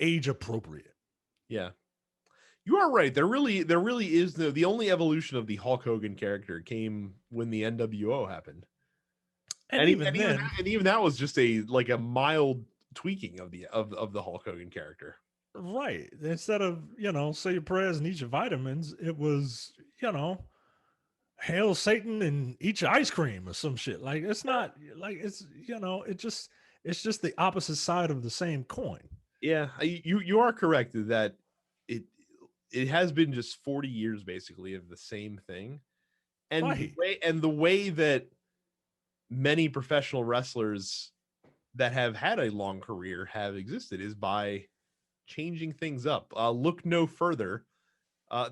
age appropriate. Yeah. You are right. There really is the only evolution of the Hulk Hogan character came when the NWO happened. And even that was just a mild tweaking of the Hulk Hogan character. Right. Instead of, say your prayers and eat your vitamins, it was, hail Satan and eat your ice cream or some shit. Like, it's not like it's just the opposite side of the same coin. Yeah, you are correct that it has been just 40 years basically of the same thing. And right. the way that many professional wrestlers that have had a long career have existed is by changing things up. Look no further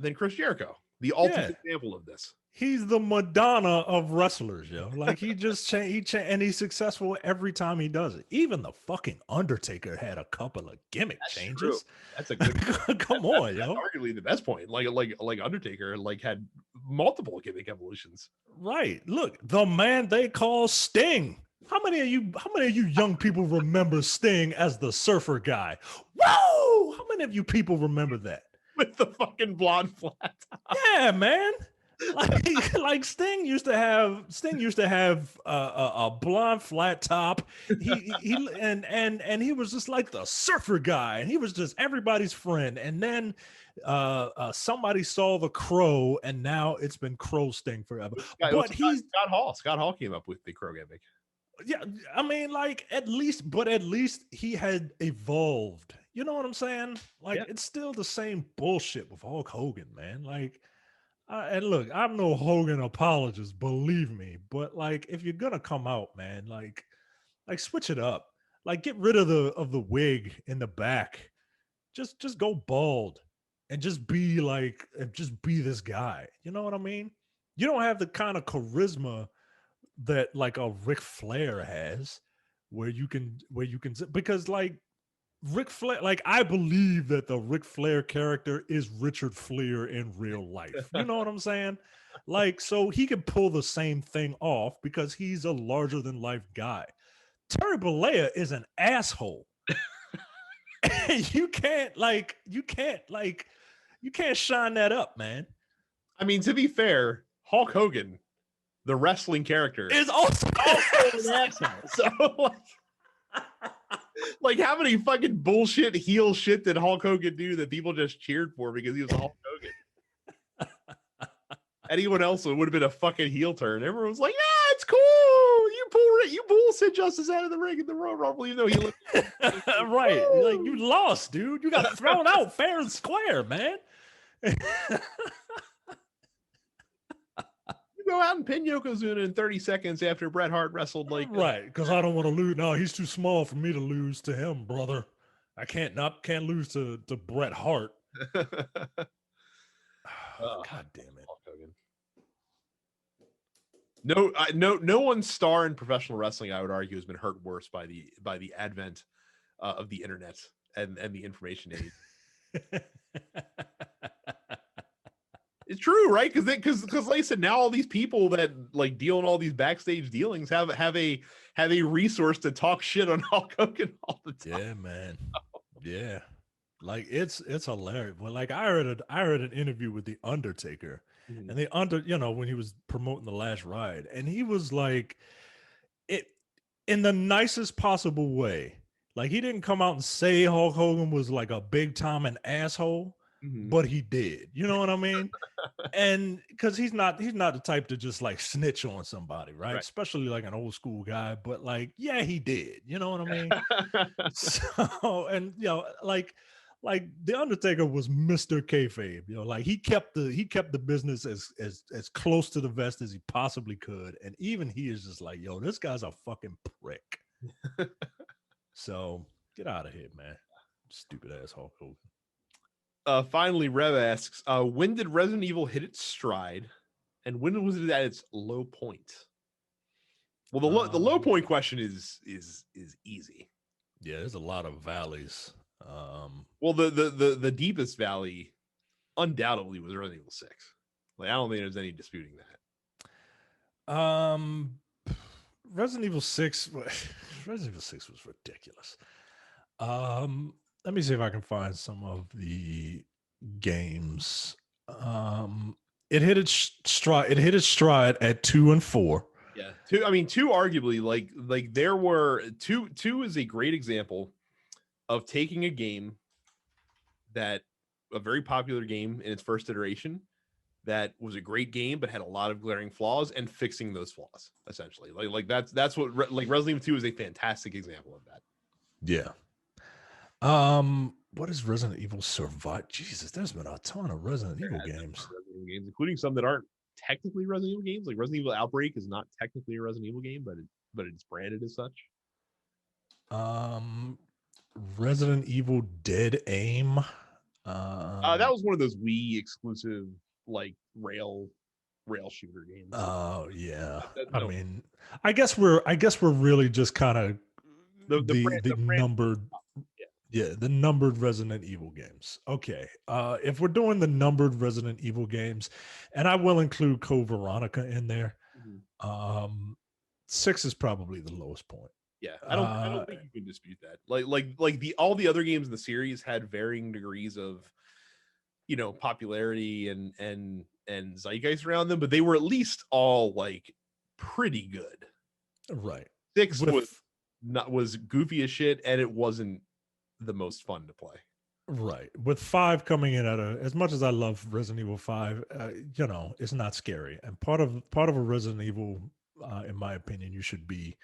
than Chris Jericho, the ultimate example of this. He's the Madonna of wrestlers, yo. Like, he just and he's successful every time he does it. Even the fucking Undertaker had a couple of gimmick changes. True. That's a good come on, yo. That's arguably the best point. Like Undertaker had multiple gimmick evolutions. Right. Look, the man they call Sting. How many of you young people remember Sting as the surfer guy? Whoa! How many of you people remember that? With the fucking blonde flat top. Yeah, man. Like Sting used to have a blonde flat top. He was just like the surfer guy, and he was just everybody's friend. And then somebody saw the Crow, and now it's been Crow Sting forever. Scott Hall came up with the Crow gimmick. Yeah, I mean, at least he had evolved. You know what I'm saying? Like, It's still the same bullshit with Hulk Hogan, man. Like, and look, I'm no Hogan apologist, believe me. But like, if you're gonna come out, man, like switch it up. Like, get rid of the wig in the back. just go bald and just be like, just be this guy. You know what I mean? You don't have the kind of charisma that like a Ric Flair has, where you can because like Ric Flair, like I believe that the Ric Flair character is Richard Flair in real life. You know what I'm saying? Like, so he can pull the same thing off because he's a larger than life guy. Terry Bollea is an asshole. And you can't shine that up, man. I mean, to be fair, Hulk Hogan, the wrestling character, Is also an asshole. So like how many fucking bullshit heel shit did Hulk Hogan do that people just cheered for because he was Hulk Hogan? Anyone else would have been a fucking heel turn. Everyone was like, "Yeah, it's cool. You pull Sid Justice out of the ring in the Royal Rumble, even though he looked right." Like, you lost, dude. You got thrown out fair and square, man. You go out and pin Yokozuna in 30 seconds after Bret Hart wrestled like right, because I don't want to lose. No, he's too small for me to lose to him, brother. I can't lose to Bret Hart. God damn it. Hulk Hogan. No one's star in professional wrestling, I would argue, has been hurt worse by the advent of the internet and the information age. It's true, right? Because like I said, now all these people that like deal in all these backstage dealings have a resource to talk shit on Hulk Hogan all the time. Yeah, man. Yeah, like it's hilarious. Well, like I heard an interview with the Undertaker, Mhm. and when he was promoting the Last Ride, and he was like, it in the nicest possible way. Like, he didn't come out and say Hulk Hogan was like a big time an asshole, Mhm. but he did. You know what I mean? And because he's not the type to just like snitch on somebody, right? Especially like an old school guy. But like, yeah, he did. You know what I mean? So, and like the Undertaker was Mr. Kayfabe. Like he kept the business as close to the vest as he possibly could. And even he is just like, yo, this guy's a fucking prick. So get out of here, man. Stupid ass Hulk Hogan. Finally, Rev asks, when did Resident Evil hit its stride, and when was it at its low point? Well, the low point question is easy. Yeah, there's a lot of valleys. Well, the deepest valley undoubtedly was Resident Evil 6. Like, I don't think there's any disputing that. Resident Evil 6 Resident Evil 6 was ridiculous. Let me see if I can find some of the games. It hit its stride at 2 and 4. Yeah, two arguably, like there were two is a great example of taking a game that a very popular game in its first iteration that was a great game but had a lot of glaring flaws and fixing those flaws essentially. Like that's what like Resident Evil 2 is a fantastic example of that. Yeah. What is Resident Evil Survive? Jesus, there's been a ton of Resident Evil games, including some that aren't technically Resident Evil games. Like Resident Evil Outbreak is not technically a Resident Evil game, but it's branded as such. Resident Evil Dead Aim. That was one of those Wii exclusive like rail shooter games. Oh yeah. I mean, I guess we're really just kind of the numbered. Yeah, the numbered Resident Evil games. Okay. If we're doing the numbered Resident Evil games, and I will include Code Veronica in there, 6 is probably the lowest point. Yeah, I don't think you can dispute that. Like all the other games in the series had varying degrees of, popularity and zeitgeist around them, but they were at least all like pretty good. Right. 6 was goofy as shit, and it wasn't the most fun to play. Right. With 5 coming in at as much as I love Resident Evil 5, it's not scary. And part of a Resident Evil, in my opinion, there should be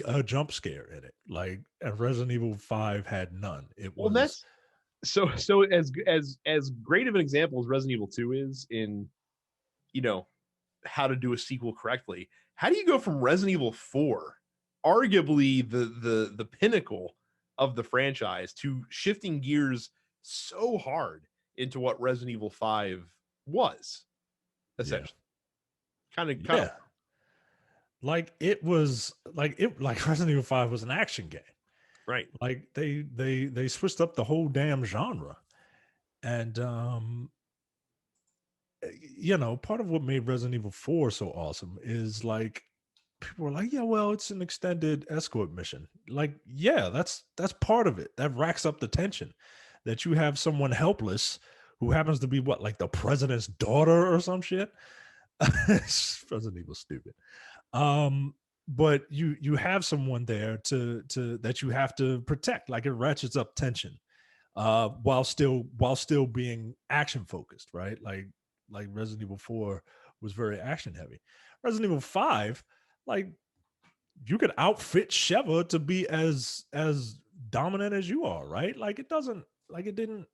a jump scare in it. Like, and Resident Evil 5 had none. That's so as great of an example as Resident Evil 2 is in, how to do a sequel correctly. How do you go from Resident Evil 4, arguably the pinnacle of the franchise to shifting gears so hard into what Resident Evil 5 was, essentially. Kind of. Like it was like Resident Evil 5 was an action game. Right. Like they switched up the whole damn genre. And part of what made Resident Evil 4 so awesome is like people were like, yeah, well, it's an extended escort mission. Like, yeah, that's part of it. That racks up the tension that you have someone helpless who happens to be like the president's daughter or some shit. Resident Evil stupid. But you have someone there to that you have to protect. Like it ratchets up tension while still being action focused, right? Like Resident Evil 4 was very action heavy. Resident Evil 5, like you could outfit Sheva to be as dominant as you are, right? Like it didn't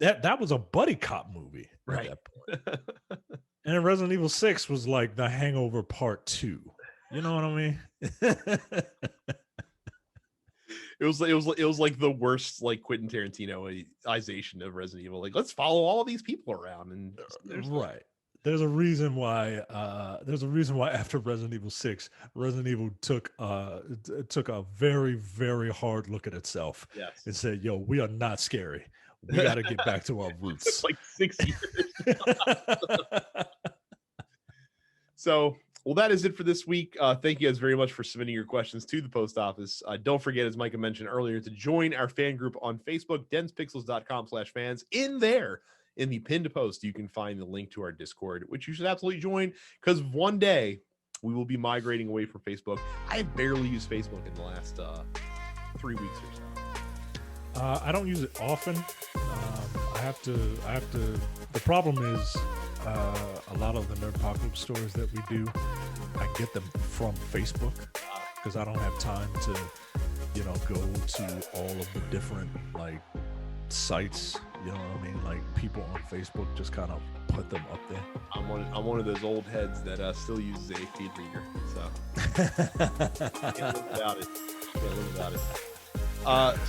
that was a buddy cop movie right at that point. And Resident Evil 6 was like The Hangover Part 2. You know what I mean? It was like the worst like Quentin Tarantinoization of Resident Evil. Like, let's follow all of these people around, and right. There's a reason why after Resident Evil 6, Resident Evil took a very, very hard look at itself and said, yo, we are not scary. We got to get back to our roots. It's like 6 years. So, well, that is it for this week. Thank you guys very much for submitting your questions to the post office. Don't forget, as Micah mentioned earlier, to join our fan group on Facebook, densepixels.com/fans. In there, in the pinned post, you can find the link to our Discord, which you should absolutely join, because one day we will be migrating away from Facebook. I barely used Facebook in the last 3 weeks or so. I don't use it often. I have to. The problem is a lot of the Nerdpocalypse stories that we do, I get them from Facebook because I don't have time to, go to all of the different like sites. You know what I mean? Like people on Facebook just kind of put them up there. I'm one of those old heads that still uses a feed reader, so can't live without it.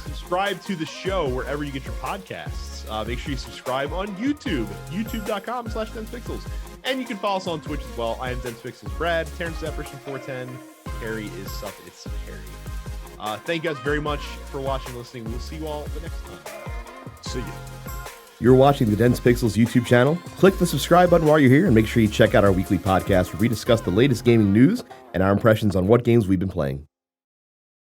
Subscribe to the show wherever you get your podcasts. Make sure you subscribe on YouTube, youtube.com/densepixels. And you can follow us on Twitch as well. I am densepixels Brad. Terrence is Apparition410. Harry is Sup. It's Harry. Thank you guys very much for watching and listening. We'll see you all the next time. See you. You're watching the Dense Pixels YouTube channel. Click the subscribe button while you're here and make sure you check out our weekly podcast where we discuss the latest gaming news and our impressions on what games we've been playing.